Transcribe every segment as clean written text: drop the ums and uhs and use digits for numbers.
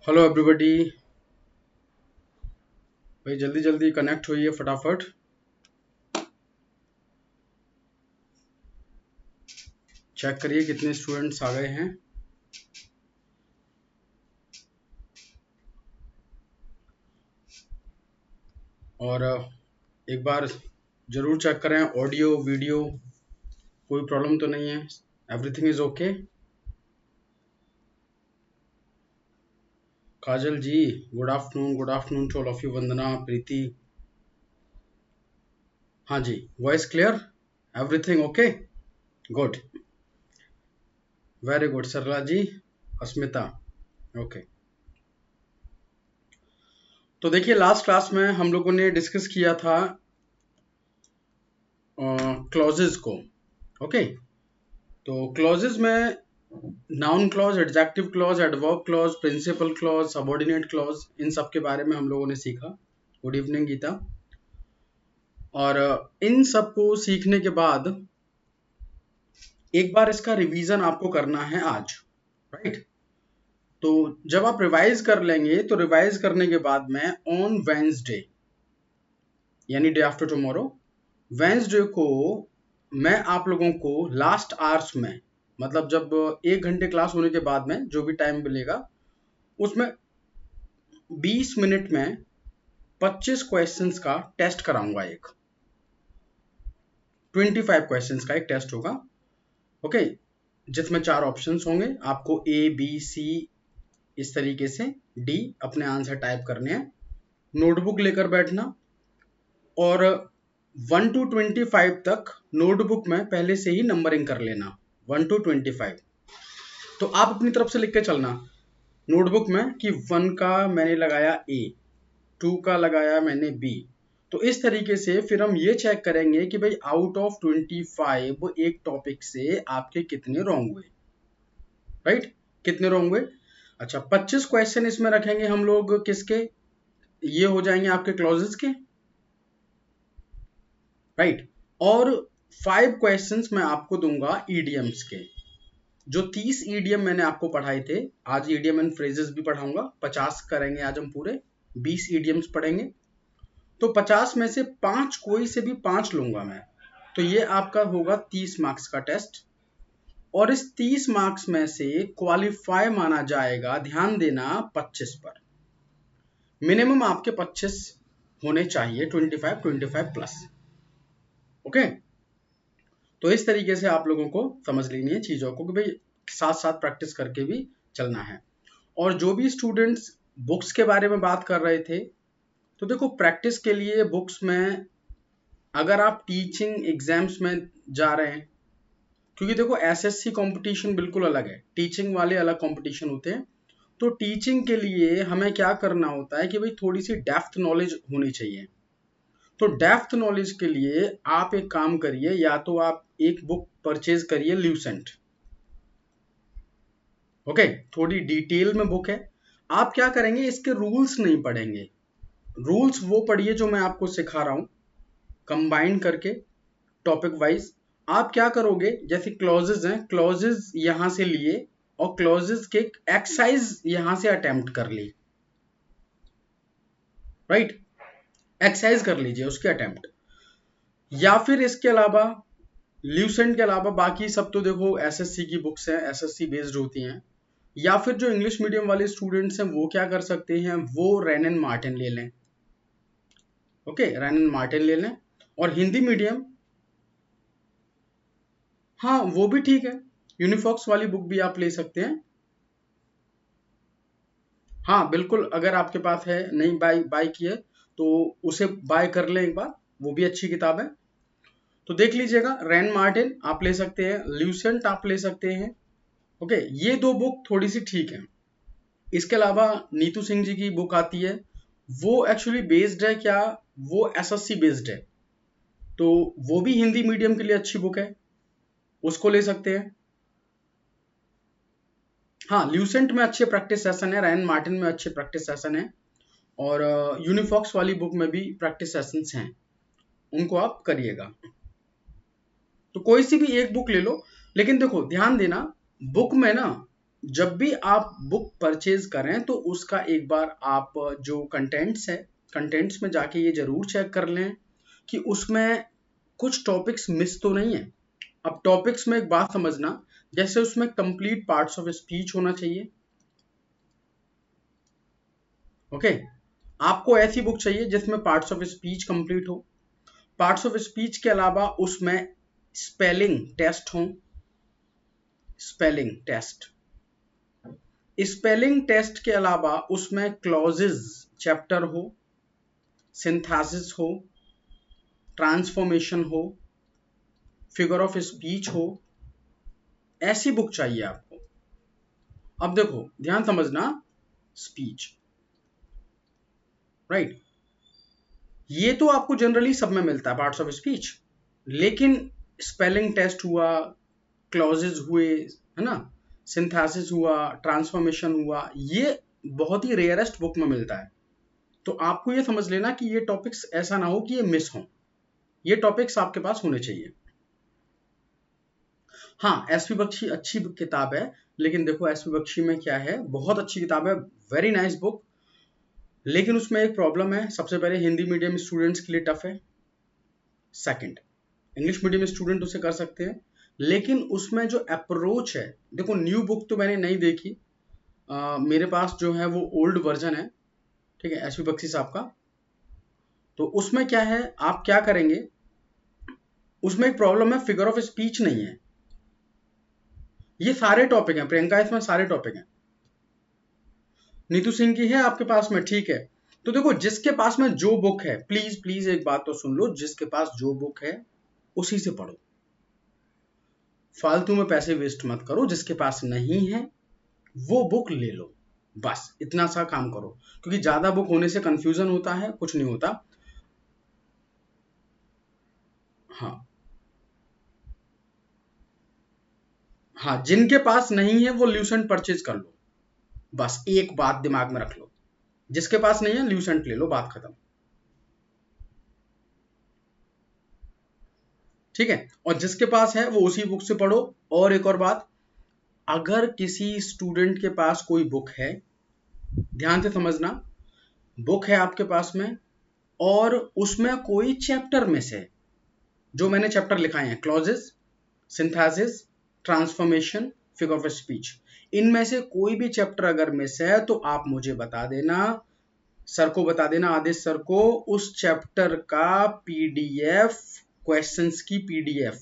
Hello everybody. भाई जल्दी जल्दी कनेक्ट होइए फटाफट। चेक करिए कितने स्टूडेंट्स आ गए हैं। और एक बार जरूर चेक करें ऑडियो वीडियो, कोई प्रॉब्लम तो नहीं है, everything is okay. Kajal ji good afternoon to all of you. Vandana, Preeti, हाँ जी, voice clear, everything okay, good, very good. Sarla ji, Asmita, okay. तो देखिए लास्ट क्लास में हम लोगों ने डिस्कस किया था क्लॉजेज को, ओके। तो क्लॉजेज में noun clause, adjective clause, adverb clause, principal clause, subordinate clause, इन सब के बारे में हम लोगों ने सीखा। Good evening Geeta. और इन सब को सीखने के बाद एक बार इसका रिवीजन आपको करना है आज, राइट। तो जब आप रिवाइज कर लेंगे तो रिवाइज करने के बाद में ऑन वेंसडे यानी डे आफ्टर टुमारो, वेंसडे को मैं आप लोगों को लास्ट आवर्स में, मतलब जब 1 घंटे क्लास होने के बाद में जो भी टाइम मिलेगा उसमें 20 मिनट में 25 क्वेश्चंस का टेस्ट कराऊंगा। एक 25 क्वेश्चंस का एक टेस्ट होगा, ओके, जिसमें 4 ऑप्शंस होंगे। आपको ए बी सी इस तरीके से डी अपने आंसर टाइप करने हैं। नोटबुक लेकर बैठना और 1 to 25 तक नोटबुक में पहले से ही नंबरिंग कर लेना। 1 to 25 तो आप अपनी तरफ से लिख के चलना नोटबुक में कि 1 का मैंने लगाया ए, 2 का लगाया मैंने बी। तो इस तरीके से फिर हम ये चेक करेंगे कि भाई आउट ऑफ 25 एक टॉपिक से आपके कितने रॉन्ग हुए, राइट, कितने रॉन्ग हुए। अच्छा, 25 क्वेश्चन इसमें रखेंगे हम लोग किसके, ये हो जाएंगे आपके क्लॉजेस के, राइट। और 5 क्वेश्चंस मैं आपको दूंगा ईडियम्स के। जो 30 ईडियम मैंने आपको पढ़ाए थे, आज ईडियम एंड फ्रेजेस भी पढ़ाऊंगा। 50 करेंगे आज हम पूरे, 20 ईडियम्स पढ़ेंगे। तो 50 में से 5, कोई से भी 5 लूंगा मैं, तो ये आपका होगा 30 मार्क्स का टेस्ट। और इस 30 मार्क्स में से क्वालिफाई माना जाएगा, ध्यान देना, 25 पर। मिनिमम आपके 25 होने चाहिए, 25 प्लस, ओके। तो इस तरीके से आप लोगों को समझ लेनी है चीजों को कि भाई साथ साथ प्रैक्टिस करके भी चलना है। और जो भी स्टूडेंट्स बुक्स के बारे में बात कर रहे थे, तो देखो प्रैक्टिस के लिए बुक्स में अगर आप टीचिंग एग्जाम्स में जा रहे हैं, क्योंकि देखो एसएससी कंपटीशन बिल्कुल अलग है, टीचिंग वाले अलग कंपटीशन होते हैं। तो टीचिंग के लिए हमें क्या करना होता है कि भाई थोड़ी सी डेप्थ नॉलेज होनी चाहिए। तो डेप्थ नॉलेज के लिए आप एक काम करिए, या तो आप एक बुक परचेज करिए ल्यूसेंट, ओके, थोड़ी डिटेल में बुक है। आप क्या करेंगे, इसके रूल्स नहीं पढ़ेंगे, रूल्स वो पढ़िए जो मैं आपको सिखा रहा हूं कंबाइन करके टॉपिक वाइज। आप क्या करोगे, जैसे क्लॉजेज हैं, क्लॉजेज यहां से लिए और क्लॉजेज के एक्सरसाइज यहां से अटेम्प्ट कर ली, राइट, एक्सरसाइज कर लीजिए उसके अटेम्प्ट। या फिर इसके अलावा ल्यूसेंट के अलावा बाकी सब तो देखो एसएससी की बुक्स हैं, एसएससी बेस्ड होती हैं। या फिर जो इंग्लिश मीडियम वाले स्टूडेंट्स हैं वो क्या कर सकते हैं, वो रैन एंड मार्टिन ले लें, ओके, रैन एंड मार्टिन ले लें। और हिंदी मीडियम, हाँ वो भी ठीक है, यूनिफॉक्स वाली बुक भी आप ले सकते हैं। हाँ बिल्कुल, अगर आपके पास है, नहीं बाय बाय की है तो उसे बाय कर लें एक बार, वो भी अच्छी किताब है। तो देख लीजिएगा, रैन मार्टिन आप ले सकते हैं, ल्यूसेंट आप ले सकते हैं, ओके, ये 2 बुक थोड़ी सी ठीक है। इसके अलावा नीतू सिंह जी की बुक आती है, वो एक्चुअली बेस्ड है क्या, वो एसएससी बेस्ड है, तो वो भी हिंदी मीडियम के लिए अच्छी बुक है, उसको ले सकते हैं। हाँ, ल्यूसेंट में अच्छे प्रैक्टिस सेशन है, रैन मार्टिन में अच्छे प्रैक्टिस सेशन है, और यूनिफॉक्स वाली बुक में भी प्रैक्टिस सेशंस हैं, उनको आप करिएगा। तो कोई सी भी एक बुक ले लो, लेकिन देखो ध्यान देना बुक में ना जब भी आप बुक परचेज करें तो उसका एक बार आप जो कंटेंट्स है, कंटेंट्स में जाके ये जरूर चेक कर लें कि उसमें कुछ टॉपिक्स मिस तो नहीं है। अब टॉपिक्स में एक बात समझना, जैसे उसमें कंप्लीट पार्ट्स ऑफ स्पीच होना चाहिए। ओके, आपको ऐसी बुक चाहिए जिसमें पार्ट्स ऑफ स्पीच कंप्लीट हो। पार्ट्स ऑफ स्पीच के अलावा उसमें स्पेलिंग टेस्ट हो। स्पेलिंग टेस्ट, स्पेलिंग टेस्ट के अलावा उसमें क्लॉजेज चैप्टर हो, सिंथेसिस हो, ट्रांसफॉर्मेशन हो, फिगर ऑफ स्पीच हो, ऐसी बुक चाहिए आपको। अब देखो ध्यान समझना, स्पीच राइट, ये तो आपको जनरली सब में मिलता है पार्ट्स ऑफ स्पीच, लेकिन स्पेलिंग टेस्ट हुआ, क्लॉजेज हुए, है ना, सिंथेसिस हुआ, ट्रांसफॉर्मेशन हुआ, ये बहुत ही रेयरेस्ट बुक में मिलता है। तो आपको ये समझ लेना कि ये टॉपिक्स ऐसा ना हो कि ये मिस हो, ये टॉपिक्स आपके पास होने चाहिए। हाँ, एसपी बख्शी अच्छी किताब है, लेकिन देखो एसपी बख्शी में क्या है, बहुत अच्छी किताब है, वेरी नाइस बुक, लेकिन उसमें एक प्रॉब्लम है। सबसे पहले हिंदी मीडियम स्टूडेंट्स के लिए टफ है। सेकंड, इंग्लिश मीडियम स्टूडेंट उसे कर सकते हैं, लेकिन उसमें जो अप्रोच है, देखो न्यू बुक तो मैंने नहीं देखी, मेरे पास जो है वो ओल्ड वर्जन है, ठीक है, एसपी बख्शी साहब का। तो उसमें क्या है, आप क्या करेंगे, उसमें एक प्रॉब्लम है, फिगर ऑफ स्पीच नहीं है। ये सारे टॉपिक हैं प्रियंका, इसमें सारे टॉपिक हैं। नीतू सिंह की है आपके पास में, ठीक है। तो देखो जिसके पास में जो बुक है, प्लीज प्लीज एक बात तो सुन लो, जिसके पास जो बुक है उसी से पढ़ो, फालतू में पैसे वेस्ट मत करो। जिसके पास नहीं है वो बुक ले लो, बस इतना सा काम करो, क्योंकि ज्यादा बुक होने से कंफ्यूजन होता है, कुछ नहीं होता। हाँ हाँ, जिनके पास नहीं है वो ल्यूसेंट परचेज कर लो, बस एक बात दिमाग में रख लो, जिसके पास नहीं है ल्यूसेंट ले लो, बात खत्म, ठीक है। और जिसके पास है वो उसी बुक से पढ़ो। और एक और बात, अगर किसी स्टूडेंट के पास कोई बुक है, ध्यान से समझना, बुक है आपके पास में और उसमें कोई चैप्टर में से, जो मैंने चैप्टर लिखाए हैं, clauses, synthesis, transformation, figure of speech, इनमें से कोई भी चैप्टर अगर मिस है तो आप मुझे बता देना, सर को बता देना, आदेश सर को, उस चैप्टर का पीडीएफ, क्वेश्चंस की पीडीएफ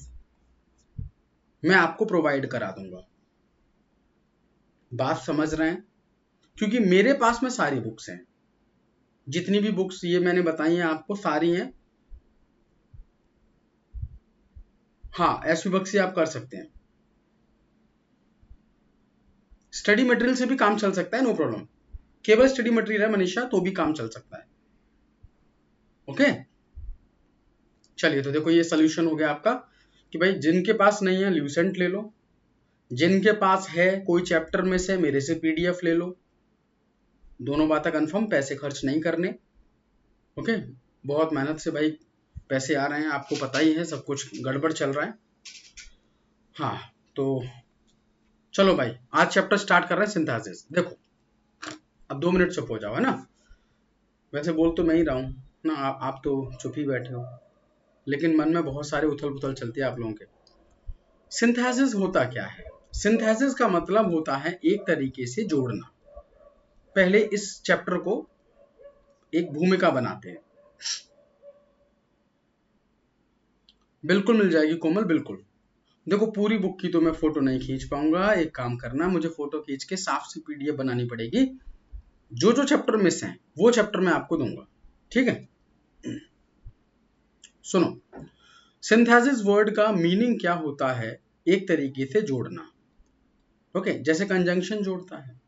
मैं आपको प्रोवाइड करा दूंगा। बात समझ रहे हैं, क्योंकि मेरे पास में सारी बुक्स हैं, जितनी भी बुक्स ये मैंने बताई हैं आपको सारी हैं। हाँ, एसपी बख्शी आप कर सकते हैं, स्टडी मटेरियल से भी काम चल सकता है, नो प्रॉब्लम, केवल स्टडी मटेरियल है मनीषा तो भी काम चल सकता है। ओके, चलिए, तो देखो ये सोल्यूशन हो गया आपका कि भाई जिनके पास नहीं है ल्यूसेंट ले लो, जिनके पास है कोई चैप्टर में से मेरे से पीडीएफ ले लो, दोनों बातें कंफर्म, पैसे खर्च नहीं करने। ओके, बहुत मेहनत से भाई पैसे आ रहे हैं, आपको पता ही है, सब कुछ गड़बड़ चल रहा है। हाँ, तो चलो भाई आज चैप्टर स्टार्ट कर रहे हैं, सिंथेसिस। देखो अब 2 मिनट चुप हो जाओ, है ना, वैसे बोल तो मैं ही रहा हूँ ना, आप तो चुप ही बैठे हो, लेकिन मन में बहुत सारे उथल पुथल चलती है आप लोगों के। सिंथेसिस होता क्या है, सिंथेसिस का मतलब होता है एक तरीके से जोड़ना। पहले इस चैप्टर को एक भूमिका बनाते हैं। बिल्कुल मिल जाएगी कोमल, बिल्कुल। देखो पूरी बुक की तो मैं फोटो नहीं खींच पाऊंगा, एक काम करना, मुझे फोटो खींच के साफ सी पीडीएफ बनानी पड़ेगी, जो जो चैप्टर मिस हैं वो चैप्टर मैं आपको दूंगा, ठीक है। सुनो, सिंथेसिस वर्ड का मीनिंग क्या होता है, एक तरीके से जोड़ना, ओके, जैसे कंजंक्शन जोड़ता है।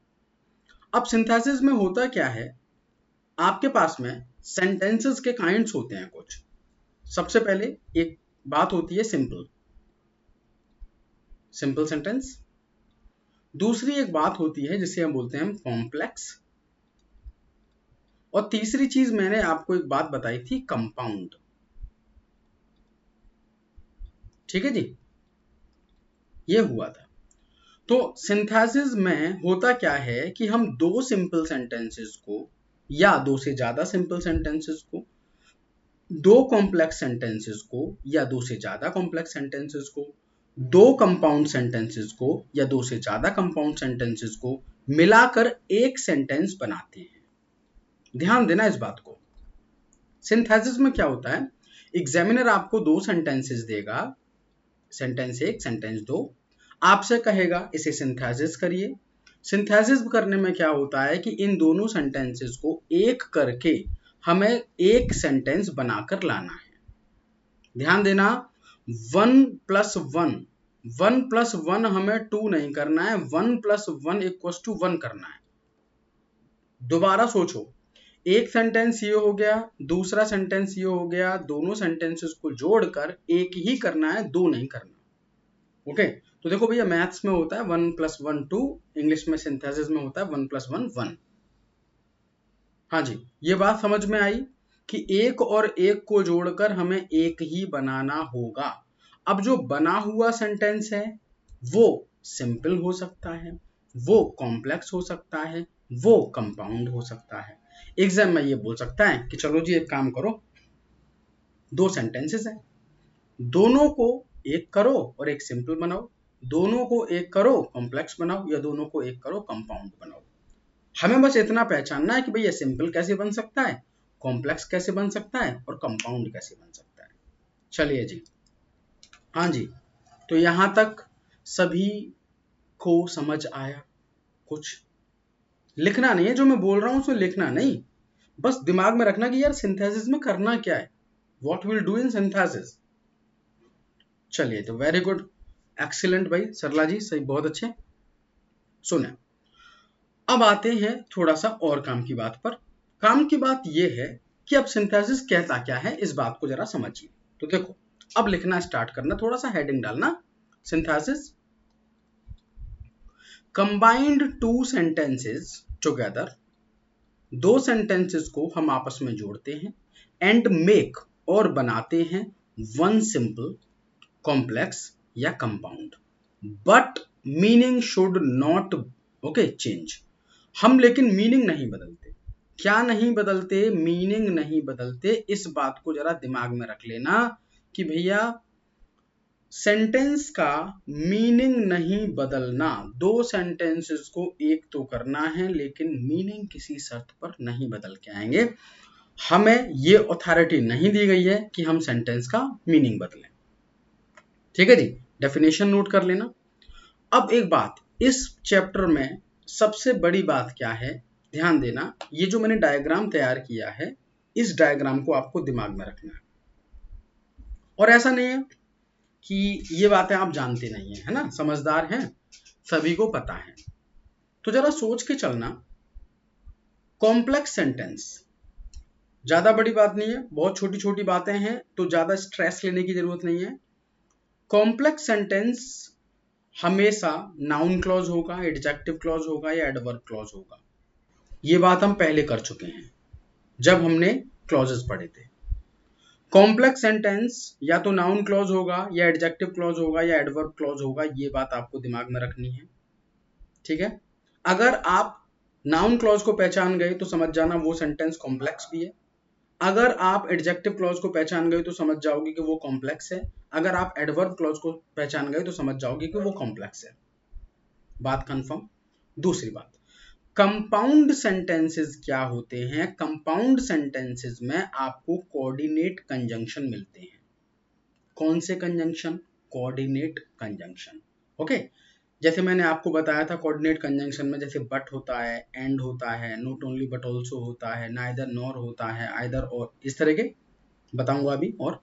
अब सिंथेसिस में होता क्या है, आपके पास में सेंटेंसेस के काइंड्स होते हैं कुछ। सबसे पहले एक बात होती है सिंपल, सिंपल सेंटेंस। दूसरी एक बात होती है जिसे हम बोलते हैं कॉम्प्लेक्स। और तीसरी चीज मैंने आपको एक बात बताई थी, कंपाउंड, ठीक है जी, ये हुआ था। तो सिंथेसिस में होता क्या है कि हम दो सिंपल सेंटेंसेस को या दो से ज्यादा सिंपल सेंटेंसेस को, दो कॉम्प्लेक्स सेंटेंसेस को या दो से ज्यादा कॉम्प्लेक्स सेंटेंसेस को, दो कंपाउंड सेंटेंसेस को या दो से ज्यादा कंपाउंड सेंटेंसेस को मिलाकर एक सेंटेंस बनाते हैं। ध्यान देना इस बात को। सिंथेसिस में क्या होता है, एग्जामिनर आपको दो सेंटेंसेस देगा, सेंटेंस एक सेंटेंस दो, आपसे कहेगा इसे सिंथेसिस करिए। सिंथेसिस करने में क्या होता है कि इन दोनों सेंटेंसेस को एक करके हमें एक सेंटेंस बनाकर लाना है। ध्यान देना, 1+1 हमें 2 नहीं करना है, 1+1 = 1 करना है। दोबारा सोचो, एक सेंटेंस ये हो गया, दूसरा सेंटेंस ये हो गया, दोनों सेंटेंसेस को जोड़कर एक ही करना है, दो नहीं करना। ओके, तो देखो भैया मैथ्स में होता है 1+1 2, इंग्लिश में सिंथेसिस में होता है 1+1 1। हाँ जी, ये बात समझ में आई कि एक और एक को जोड़कर हमें एक ही बनाना होगा। अब जो बना हुआ सेंटेंस है वो सिंपल हो सकता है, वो कॉम्प्लेक्स हो सकता है, वो कंपाउंड हो सकता है। एग्जाम में ये बोल सकता है कि चलो जी एक काम करो, दो सेंटेंसेस हैं, दोनों को एक करो और एक सिंपल बनाओ, दोनों को एक करो कॉम्प्लेक्स बनाओ, या दोनों को एक करो कंपाउंड बनाओ। हमें बस इतना पहचानना है कि भैया सिंपल कैसे बन सकता है, कॉम्प्लेक्स कैसे बन सकता है और कंपाउंड कैसे बन सकता है। चलिए जी, हाँ जी, तो यहां तक सभी को समझ आया? कुछ लिखना नहीं है, जो मैं बोल रहा हूं उसमें लिखना नहीं, बस दिमाग में रखना कि यार सिंथेसिस में करना क्या है, what will do in synthesis. चलिए, तो वेरी गुड, एक्सीलेंट भाई, सरला जी सही, बहुत अच्छे। सुने, अब आते हैं थोड़ा सा और काम की बात पर। काम की बात यह है कि अब सिंथेसिस कहता क्या है, इस बात को जरा समझिए। तो देखो, अब लिखना स्टार्ट करना, थोड़ा सा हेडिंग डालना, synthesis combined two sentences together, दो सेंटेंसेस को हम आपस में जोड़ते हैं, एंड मेक और बनाते हैं वन सिंपल, कॉम्प्लेक्स या compound, but meaning should not okay change. हम लेकिन मीनिंग नहीं बदलते। क्या नहीं बदलते? मीनिंग नहीं बदलते। इस बात को जरा दिमाग में रख लेना कि भैया सेंटेंस का मीनिंग नहीं बदलना, दो सेंटेंसेस को एक तो करना है लेकिन मीनिंग किसी शर्त पर नहीं बदल के आएंगे। हमें ये अथॉरिटी नहीं दी गई है कि हम सेंटेंस का मीनिंग बदलें। ठीक है जी, डेफिनेशन नोट कर लेना। अब एक बात, इस चैप्टर में सबसे बड़ी बात क्या है, ध्यान देना, ये जो मैंने डायग्राम तैयार किया है, इस डायग्राम को आपको दिमाग में रखना है। और ऐसा नहीं है कि ये बातें आप जानते नहीं है ना, समझदार हैं, सभी को पता है। तो जरा सोच के चलना, कॉम्प्लेक्स सेंटेंस ज्यादा बड़ी बात नहीं है, बहुत छोटी छोटी बातें हैं, तो ज्यादा स्ट्रेस लेने की जरूरत नहीं है। कॉम्प्लेक्स सेंटेंस हमेशा नाउन क्लॉज होगा, एडजेक्टिव क्लॉज होगा या एडवर्ब क्लॉज होगा। ये बात हम पहले कर चुके हैं जब हमने क्लॉजेस पढ़े थे। कॉम्प्लेक्स सेंटेंस या तो नाउन क्लॉज होगा या एडजेक्टिव क्लॉज होगा या एडवर्ब क्लॉज होगा, ये बात आपको दिमाग में रखनी है। ठीक है, अगर आप नाउन क्लॉज को पहचान गए तो समझ जाना वो सेंटेंस कॉम्प्लेक्स भी है। अगर आप एडजेक्टिव क्लॉज को पहचान गए तो समझ जाओगे कि वो कॉम्प्लेक्स है। अगर आप एडवर्ब क्लॉज को पहचान गए तो समझ जाओगे कि वो कॉम्प्लेक्स है। बात कंफर्म। दूसरी बात, कंपाउंड सेंटेंसेस क्या होते हैं? कंपाउंड सेंटेंसेस में आपको कोऑर्डिनेट कंजंक्शन मिलते हैं। कौन से कंजंक्शन? Coordinate conjunction. ओके, जैसे मैंने आपको बताया था कोऑर्डिनेट कंजंक्शन में जैसे बट होता है, एंड होता है, नॉट ओनली बट ऑल्सो होता है, नाइदर नॉर होता है, आइदर और, इस तरह के बताऊंगा अभी। और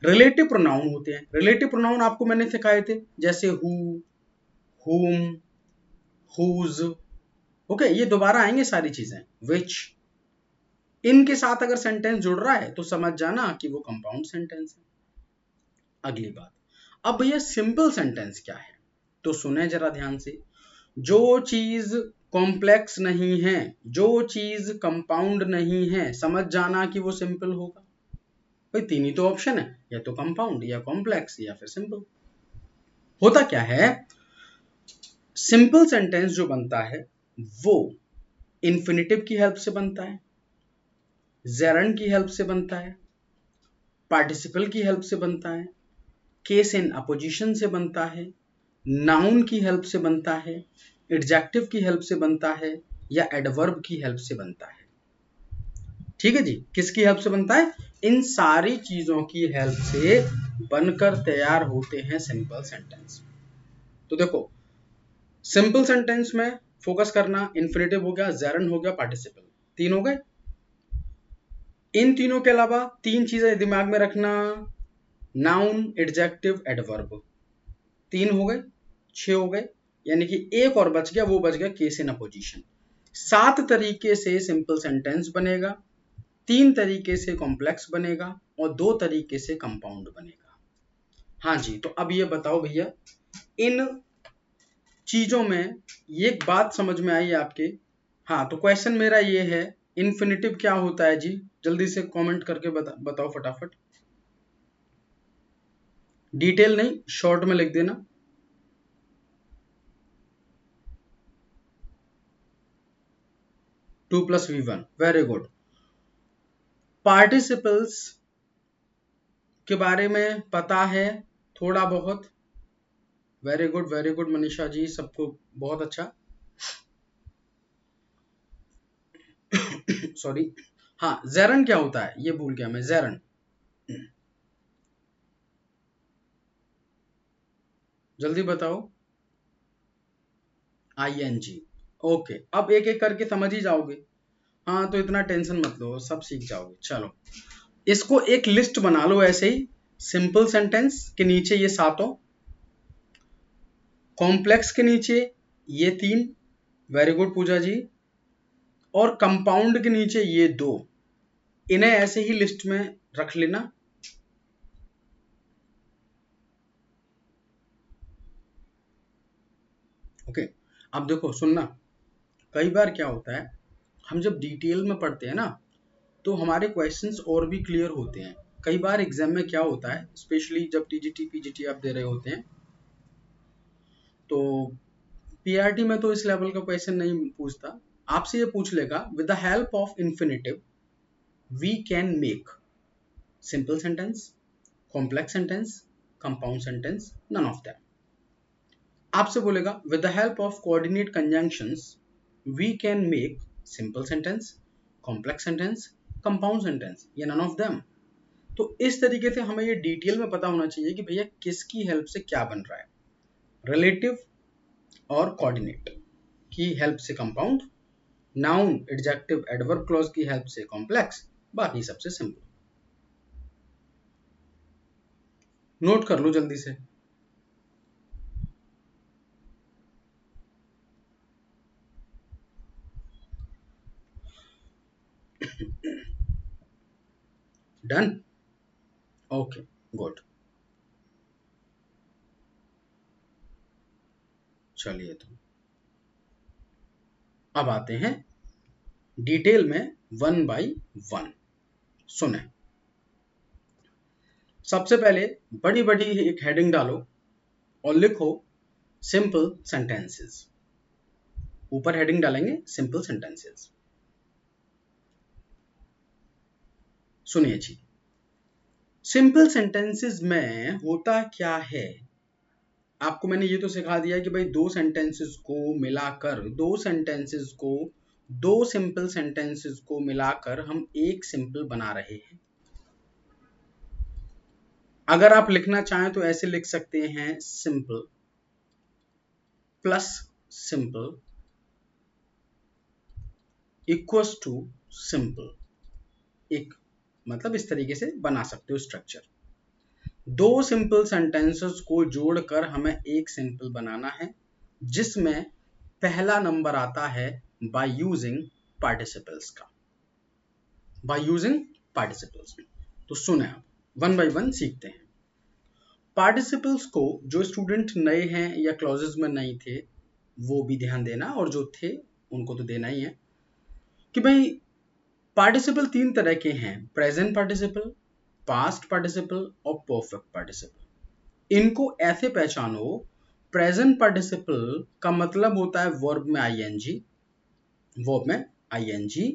रिलेटिव प्रोनाउन होते हैं। रिलेटिव प्रोनाउन आपको मैंने सिखाए थे, जैसे हु, हुम, हुज। ओके, ये दोबारा आएंगे सारी चीजें। विच, इनके साथ अगर सेंटेंस जुड़ रहा है तो समझ जाना कि वो कंपाउंड सेंटेंस है। अगली बात, अब भैया सिंपल सेंटेंस क्या है? तो सुने जरा ध्यान से, जो चीज कॉम्प्लेक्स नहीं है, जो चीज कंपाउंड नहीं है, समझ जाना कि वो सिंपल होगा। भाई तीन ही तो ऑप्शन है, या तो कंपाउंड या कॉम्प्लेक्स या फिर सिंपल। होता क्या है, सिंपल सेंटेंस जो बनता है वो इन्फिनेटिव की हेल्प से बनता है, जेरंड की हेल्प से बनता है, पार्टिसिपल की हेल्प से बनता है, केस इन अपोजिशन से बनता है, नाउन की हेल्प से बनता है, एडजेक्टिव की हेल्प से बनता है, या एडवर्ब की हेल्प से बनता है। ठीक है जी, किसकी हेल्प से बनता है? इन सारी चीजों की हेल्प से बनकर तैयार होते हैं सिंपल सेंटेंस। तो देखो, सिंपल सेंटेंस में फोकस करना, इन्फिनेटिव हो गया, जेरंड हो गया, पार्टिसिपल, तीन हो गए। इन तीनों के अलावा तीन चीजें दिमाग में रखना, नाउन, एडजेक्टिव, एडवर्ब, तीन हो गए, 6 हो गए, यानी कि एक और बच गया, वो बच गया केस इन अपोजिशन। 7 तरीके से सिंपल सेंटेंस बनेगा, 3 तरीके से कॉम्प्लेक्स बनेगा और 2 तरीके से कंपाउंड बनेगा। हाँ जी, तो अब ये बताओ भैया, इन चीजों में ये एक बात समझ में आई आपके? हाँ, तो क्वेश्चन मेरा ये है, इन्फिनेटिव क्या होता है जी? जल्दी से कमेंट करके बताओ फटाफट। डिटेल नहीं, शॉर्ट में लिख देना। Two plus V1, very good. Participles के बारे में पता है थोड़ा बहुत? वेरी गुड मनीषा जी, सबको बहुत अच्छा। सॉरी। हाँ, जेरन क्या होता है ये भूल गया मैं, जेरन। जल्दी बताओ। ING। ओके, अब एक एक करके समझ ही जाओगे। हाँ, तो इतना टेंशन मत लो, सब सीख जाओगे। चलो, इसको एक लिस्ट बना लो ऐसे ही, सिंपल सेंटेंस के नीचे ये सातों, कॉम्प्लेक्स के नीचे ये 3, वेरी गुड पूजा जी, और कंपाउंड के नीचे ये 2। इन्हें ऐसे ही लिस्ट में रख लेना। ओके, अब देखो सुनना, कई बार क्या होता है, हम जब डिटेल में पढ़ते हैं ना, तो हमारे क्वेश्चंस और भी क्लियर होते हैं। कई बार एग्जाम में क्या होता है, स्पेशली जब TGT PGT आप दे रहे होते हैं, तो PRT में तो इस लेवल का क्वेश्चन नहीं पूछता, आपसे ये पूछ लेगा, with the help of infinitive we can make simple sentence, complex sentence, compound sentence, none of them. आपसे बोलेगा, with the help of coordinate conjunctions we can make simple sentence, complex sentence, compound sentence, या none of them. तो इस तरीके से हमें ये detail में पता होना चाहिए कि भैया किसकी हेल्प से क्या बन रहा है। रिलेटिव और कोऑर्डिनेट की हेल्प से compound, noun, adjective, adverb clause की हेल्प से कॉम्प्लेक्स, बाकी सबसे सिंपल। नोट कर लो जल्दी से। डन? Okay, good. चलिए, तो अब आते हैं डिटेल में, 1 बाय 1। सुने, सबसे पहले बड़ी बड़ी एक हेडिंग डालो और लिखो सिंपल सेंटेंसेस। ऊपर हेडिंग डालेंगे सिंपल सेंटेंसेस। सुनिए जी, सिंपल सेंटेंसेस में होता क्या है, आपको मैंने ये तो सिखा दिया कि भाई दो सेंटेंसेस को मिलाकर, दो सिंपल सेंटेंसेस को मिलाकर हम एक सिंपल बना रहे हैं। अगर आप लिखना चाहें तो ऐसे लिख सकते हैं, simple plus simple equals to simple. एक मतलब इस तरीके से बना सकते हो स्ट्रक्चर। दो सिंपल सेंटेंसेस को जोड़कर हमें एक सिंपल बनाना है, जिसमें पहला नंबर आता है बाय यूजिंग पार्टिसिपल्स का, बाय यूजिंग पार्टिसिपल्स। तो सुने, आप 1 बाय 1 सीखते हैं। पार्टिसिपल्स को जो स्टूडेंट नए हैं या क्लॉजेस में नहीं थे वो भी ध्यान देना, और जो थे उनको तो देना ही है, कि भाई पार्टिसिपल 3 तरह के हैं, प्रेजेंट पार्टिसिपल, पास्ट पार्टिसिपल और परफेक्ट पार्टिसिपल। इनको ऐसे पहचानो, प्रेजेंट पार्टिसिपल का मतलब होता है वर्ब में आईएनजी, वर्ब में आईएनजी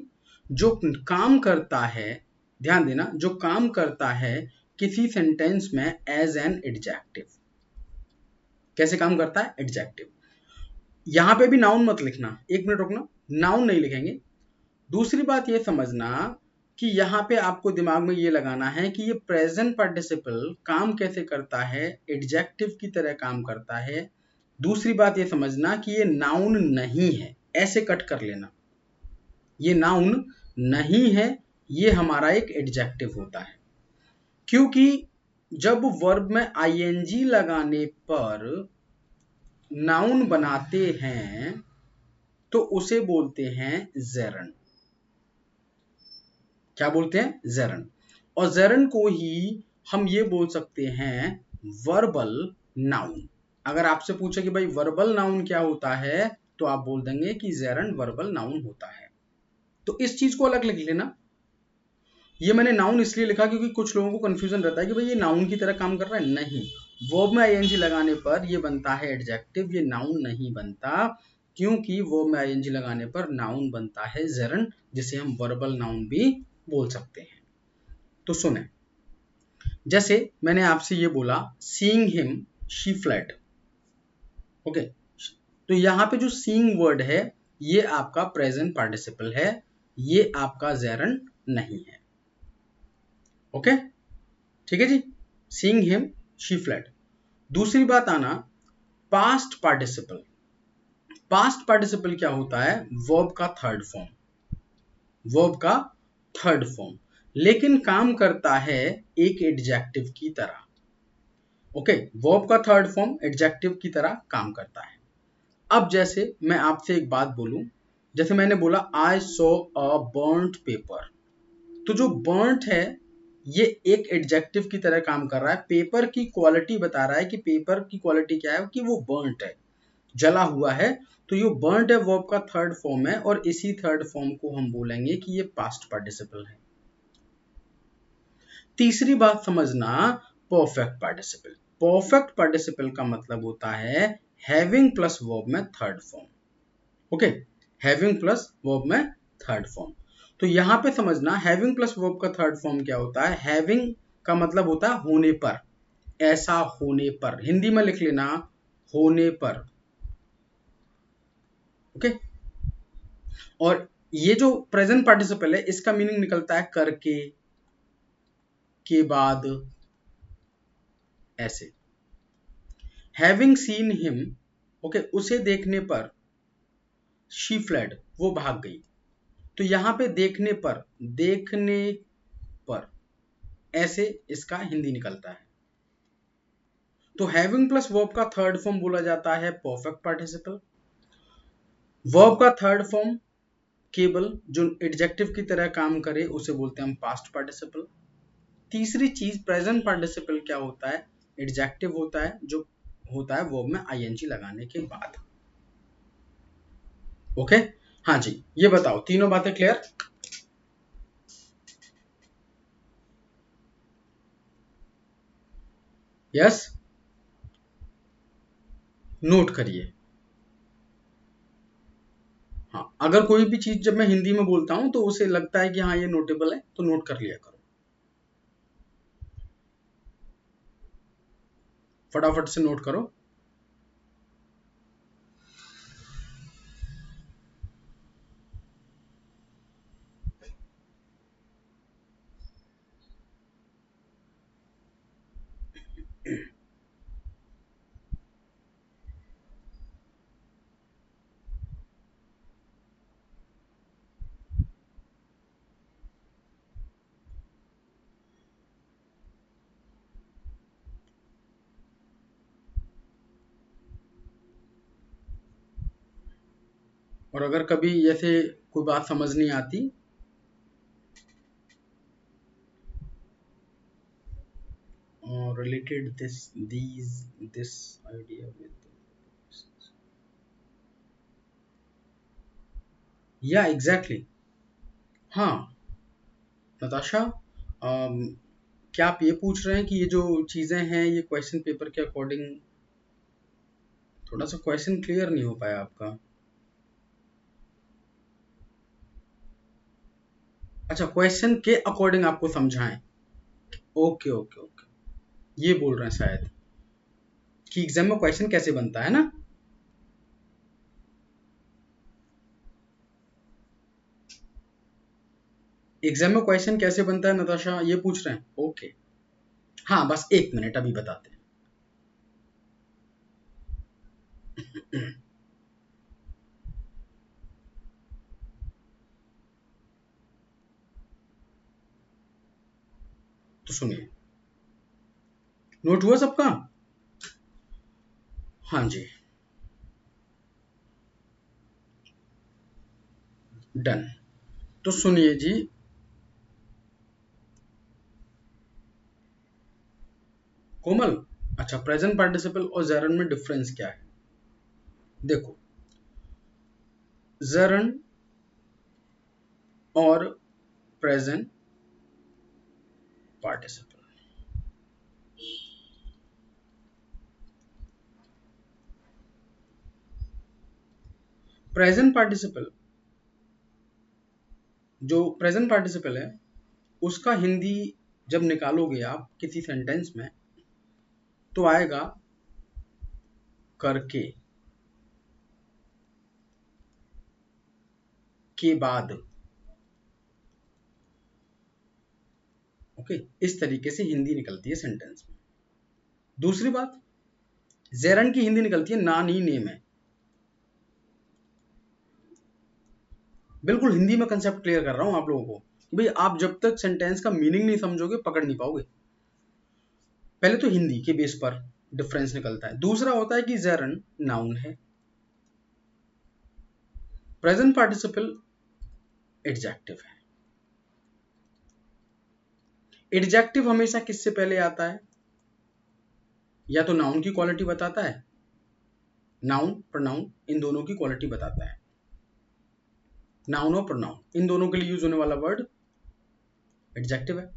जो काम करता है, ध्यान देना, जो काम करता है किसी सेंटेंस में एज एन एडजेक्टिव। कैसे काम करता है? एडजेक्टिव। यहां पे भी नाउन मत लिखना, एक मिनट रुकना, नाउन नहीं लिखेंगे। दूसरी बात ये समझना कि यहाँ पे आपको दिमाग में ये लगाना है कि ये प्रेजेंट पार्टिसिपल काम कैसे करता है, एडजेक्टिव की तरह काम करता है। दूसरी बात ये समझना कि ये नाउन नहीं है, ऐसे कट कर लेना, ये नाउन नहीं है, ये हमारा एक एडजेक्टिव होता है। क्योंकि जब वर्ब में आईएनजी लगाने पर नाउन बनाते हैं तो उसे बोलते हैं जेरन। क्या बोलते हैं? जेरन। और जेरन को ही हम ये बोल सकते हैं वर्बल नाउन। अगर आपसे पूछे कि भाई वर्बल नाउन क्या होता है, तो आप बोल देंगे कि जेरन वर्बल नाउन होता है। तो इस चीज को अलग लिख लेना। ये मैंने नाउन इसलिए लिखा क्योंकि कुछ लोगों को कंफ्यूजन रहता है कि भाई ये नाउन की तरह काम कर रहा है। नहीं, वर्ब में आईएनजी लगाने पर ये बनता है एडजेक्टिव, ये नाउन नहीं बनता। क्योंकि वर्ब में आईएनजी लगाने पर नाउन बनता है जेरन, जिसे हम वर्बल नाउन भी बोल सकते हैं। तो सुने, जैसे मैंने आपसे ये बोला seeing him she fled, okay, तो यहां पे जो सीइंग वर्ड है ये आपका प्रेजेंट पार्टिसिपल है, ये आपका जेरन नहीं है। ओके, ठीक है जी, सीइंग हिम शी फ्लेड। दूसरी बात आना पास्ट पार्टिसिपल। पास्ट पार्टिसिपल क्या होता है? वर्ब का थर्ड फॉर्म, वर्ब का थर्ड फॉर्म, लेकिन काम करता है एक एडजेक्टिव की तरह। ओके, वर्ब का थर्ड फॉर्म एडजेक्टिव की तरह काम करता है। अब जैसे मैं आपसे एक बात बोलूं, जैसे मैंने बोला I saw a burnt paper, तो जो बर्न्ट है ये एक एडजेक्टिव की तरह काम कर रहा है, पेपर की क्वालिटी बता रहा है कि पेपर की क्वालिटी क्या है, कि वो बर्न्ट है, जला हुआ है। तो ये बर्न्ट है वर्ब का थर्ड फॉर्म है, और इसी थर्ड फॉर्म को हम बोलेंगे कि ये पास्ट पार्टिसिपल है। तीसरी बात समझना, परफेक्ट पार्टिसिपल। परफेक्ट पार्टिसिपल का मतलब होता है हैविंग प्लस वर्ब में third form. Okay, having plus verb में थर्ड फॉर्म। तो यहां पे समझना हैविंग प्लस वर्ब का थर्ड फॉर्म क्या होता है। हैविंग का मतलब होता है होने पर, ऐसा होने पर, हिंदी में लिख लेना होने पर। ओके, और ये जो प्रेजेंट पार्टिसिपल है इसका मीनिंग निकलता है करके, के बाद, ऐसे। हैविंग सीन हिम, ओके, उसे देखने पर, शी फ्लेड, वो भाग गई। तो यहां पे देखने पर, देखने पर, ऐसे इसका हिंदी निकलता है। तो हैविंग प्लस वर्ब का थर्ड फॉर्म बोला जाता है परफेक्ट पार्टिसिपल। वर्ब का थर्ड फॉर्म केवल जो एडजेक्टिव की तरह काम करे उसे बोलते हैं हम पास्ट पार्टिसिपल। तीसरी चीज प्रेजेंट पार्टिसिपल क्या होता है, एडजेक्टिव होता है जो होता है वर्ब में आईएनजी लगाने के बाद। ओके, हाँ जी, ये बताओ तीनों बातें क्लियर? यस, नोट करिए। हाँ, अगर कोई भी चीज जब मैं हिंदी में बोलता हूं तो उसे लगता है कि हाँ ये नोटेबल है तो नोट कर लिया करो, फटाफट से नोट करो। और अगर कभी जैसे कोई बात समझ नहीं आती, related this idea with, या एग्जैक्टली, हाँ नताशा, क्या आप ये पूछ रहे हैं कि ये जो चीजें हैं ये क्वेश्चन पेपर के अकॉर्डिंग थोड़ा सा क्वेश्चन क्लियर नहीं हो पाया आपका। अच्छा, क्वेश्चन के अकॉर्डिंग आपको समझाएं। ओके ओके ओके, ये बोल रहे हैं शायद कि एग्जाम में क्वेश्चन कैसे बनता है ना। एग्जाम में क्वेश्चन कैसे बनता है नताशा, ये पूछ रहे हैं। ओके, हाँ बस एक मिनट, अभी बताते हैं। तो सुनिए, नोट हुआ सबका? हाँ जी, डन। तो सुनिए जी, कोमल, अच्छा प्रेजेंट पार्टिसिपल और जेरन में डिफरेंस क्या है? देखो, जेरन और प्रेजेंट पार्टिसिपल, प्रेजेंट पार्टिसिपल, जो प्रेजेंट पार्टिसिपल है उसका हिंदी जब निकालोगे आप किसी सेंटेंस में तो आएगा करके के बाद। ओके, इस तरीके से हिंदी निकलती है सेंटेंस में। दूसरी बात, जेरन की हिंदी निकलती है ना नी ने में। बिल्कुल हिंदी में कंसेप्ट क्लियर कर रहा हूं आप लोगों को कि भाई आप जब तक सेंटेंस का मीनिंग नहीं समझोगे पकड़ नहीं पाओगे। पहले तो हिंदी के बेस पर डिफरेंस निकलता है। दूसरा होता है कि जेरन नाउन है, प्रेजेंट पार्टिसिपल एडजेक्टिव है। एडजेक्टिव हमेशा किससे पहले आता है? या तो नाउन की क्वालिटी बताता है, नाउन प्रोनाउन इन दोनों की क्वालिटी बताता है। नाउन और प्रोनाउन इन दोनों के लिए यूज होने वाला वर्ड एडजेक्टिव है।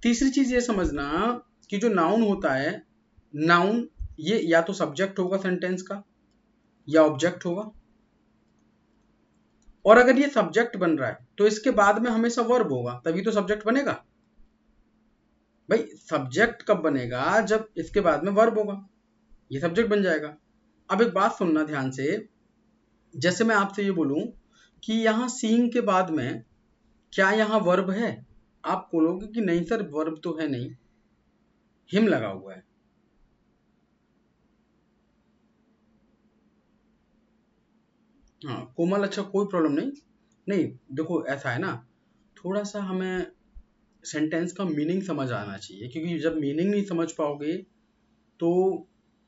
तीसरी चीज ये समझना कि जो नाउन होता है, नाउन ये या तो सब्जेक्ट होगा सेंटेंस का या ऑब्जेक्ट होगा। और अगर ये सब्जेक्ट बन रहा है तो इसके बाद में हमेशा वर्ब होगा, तभी तो सब्जेक्ट बनेगा। भाई सब्जेक्ट कब बनेगा? जब इसके बाद में वर्ब होगा, ये सब्जेक्ट बन जाएगा। अब एक बात सुनना ध्यान से, जैसे मैं आपसे ये बोलूं कि यहां सीइंग के बाद में क्या यहां वर्ब है? आप बोलोगे कि नहीं सर वर्ब तो है नहीं, हिम लगा हुआ है। हाँ कोमल, अच्छा कोई प्रॉब्लम नहीं। नहीं देखो ऐसा है ना, थोड़ा सा हमें सेंटेंस का मीनिंग समझ आना चाहिए, क्योंकि जब मीनिंग नहीं समझ पाओगे तो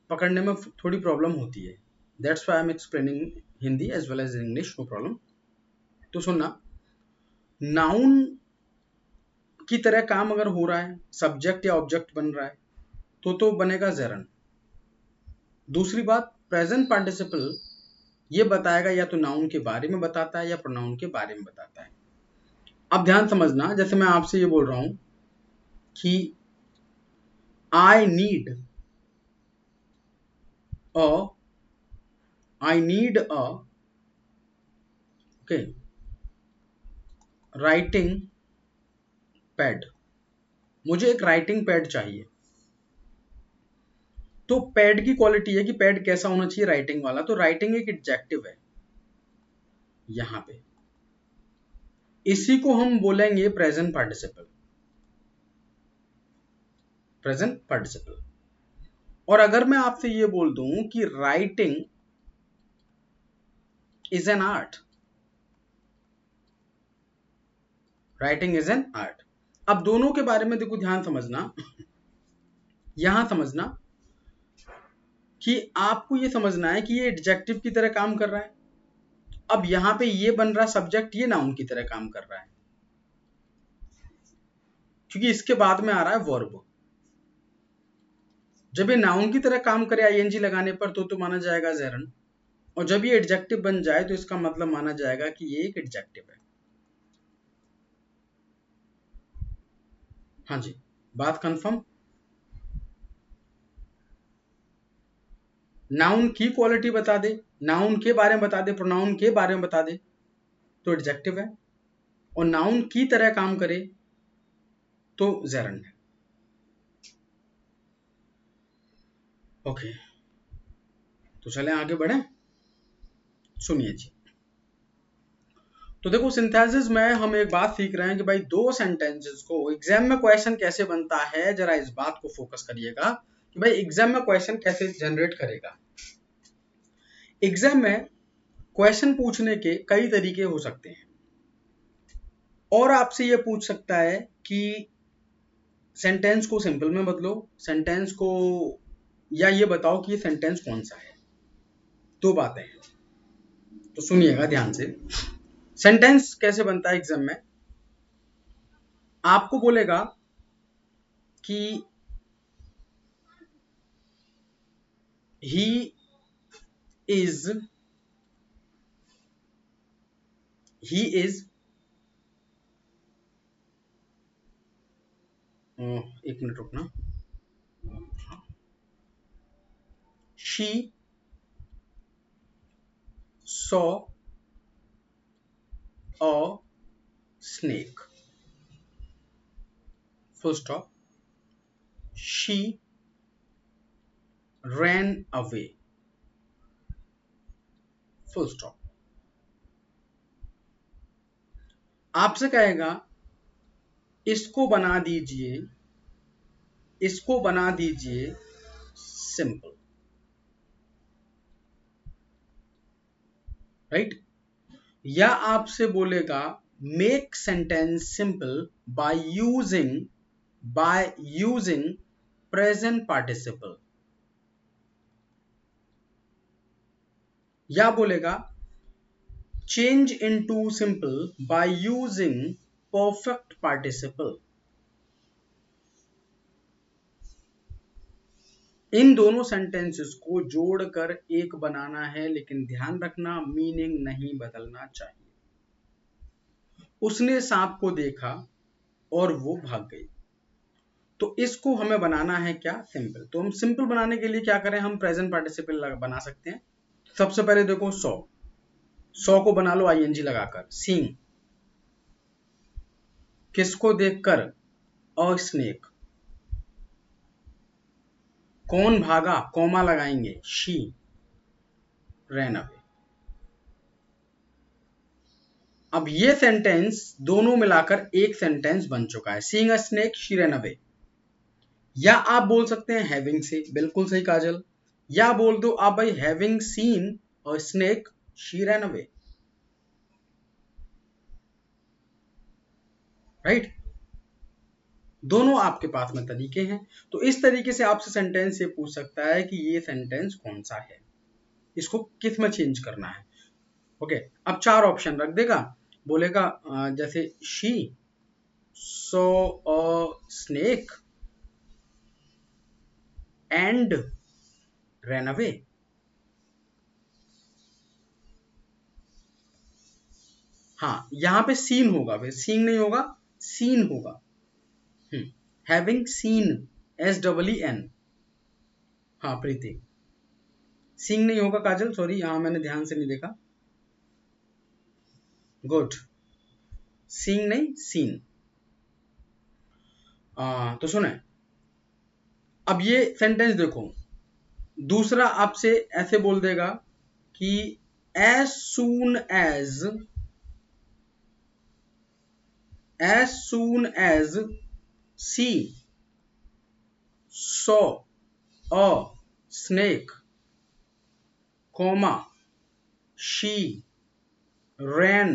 पकड़ने में थोड़ी प्रॉब्लम होती है। That's why I am explaining Hindi as well as English, no problem. तो सुनना, नाउन की तरह काम अगर हो रहा है, सब्जेक्ट या ऑब्जेक्ट बन रहा है तो बनेगा जेरन। दूसरी बात, प्रेजेंट पार्टिसिपल ये बताएगा या तो नाउन के बारे में बताता है या प्रोनाउन के बारे में बताता है। अब ध्यान समझना, जैसे मैं आपसे ये बोल रहा हूं कि I need a okay writing pad, मुझे एक राइटिंग पैड चाहिए। तो पैड की क्वालिटी है कि पैड कैसा होना चाहिए, राइटिंग वाला। तो राइटिंग एक एडजेक्टिव है यहां पे, इसी को हम बोलेंगे प्रेजेंट पार्टिसिपल। Present participle. और अगर मैं आपसे ये बोल दूं कि writing is an art, writing is an art. अब दोनों के बारे में देखो, ध्यान समझना, यहां समझना कि आपको ये समझना है कि ये एडजेक्टिव की तरह काम कर रहा है। अब यहां पे ये बन रहा सब्जेक्ट, ये नाउन की तरह काम कर रहा है, क्योंकि इसके बाद में आ रहा है वर्ब। जब ये नाउन की तरह काम करे आईएनजी लगाने पर तो माना जाएगा जेरन, और जब ये एडजेक्टिव बन जाए तो इसका मतलब माना जाएगा कि ये एक एडजेक्टिव है। हाँ जी, बात कंफर्म? नाउन की क्वालिटी बता दे, नाउन के बारे में बता दे, प्रोनाउन के बारे में बता दे तो एडजेक्टिव है, और नाउन की तरह काम करे तो जेरंड है। ओके, तो चलें आगे बढ़े। सुनिए जी, तो देखो सिंथेसिस में हम एक बात सीख रहे हैं कि भाई दो सेंटेंसेस को एग्जाम में क्वेश्चन कैसे बनता है, जरा इस बात को फोकस करिएगा कि भाई एग्जाम में क्वेश्चन कैसे जनरेट करेगा। एग्जाम में क्वेश्चन पूछने के कई तरीके हो सकते हैं, और आपसे ये पूछ सकता है कि सेंटेंस को सिंपल में बदलो, सेंटेंस को, या ये बताओ कि ये सेंटेंस कौन सा है। दो बातें हैं, तो सुनिएगा ध्यान से। सेंटेंस कैसे बनता है एग्जाम में, आपको बोलेगा कि ही इज एक मिनट रुकना, she saw a snake, full stop, she ran away, full stop. आपसे कहेगा इसको बना दीजिए, इसको बना दीजिए सिंपल, राइट। या आपसे बोलेगा make sentence simple by using present participle, या बोलेगा change into simple by using perfect participle. इन दोनों सेंटेंसेस को जोड़कर एक बनाना है, लेकिन ध्यान रखना मीनिंग नहीं बदलना चाहिए। उसने सांप को देखा और वो भाग गई, तो इसको हमें बनाना है क्या, सिंपल। तो हम सिंपल बनाने के लिए क्या करें, हम प्रेजेंट पार्टिसिपल बना सकते हैं। सबसे पहले देखो सौ को बना लो आईएनजी लगाकर, सीइंग, किसको देखकर, अ स्नेक, कौन भागा, कॉमा लगाएंगे, शी रैन अवे। अब ये सेंटेंस दोनों मिलाकर एक सेंटेंस बन चुका है, seeing a snake she ran away. या आप बोल सकते हैं हैविंग से, बिल्कुल सही काजल, या बोल दो आप भाई having seen a snake she ran away, right. दोनों आपके पास में तरीके हैं, तो इस तरीके से आपसे सेंटेंस ये पूछ सकता है कि ये सेंटेंस कौन सा है, इसको किस में चेंज करना है। ओके, अब चार ऑप्शन रख देगा, बोलेगा जैसे she so a snake and ran away. हाँ, यहां पे सीन होगा, फिर सीन नहीं होगा, सीन होगा। Having scene, SEEN। हाँ प्रीति, सीन नहीं होगा काजल, सॉरी यहाँ मैंने ध्यान से नहीं देखा, गुड, सीन नहीं सीन। तो सुने, अब ये सेंटेंस देखो, दूसरा आपसे ऐसे बोल देगा कि as soon as she saw a snake, comma, she ran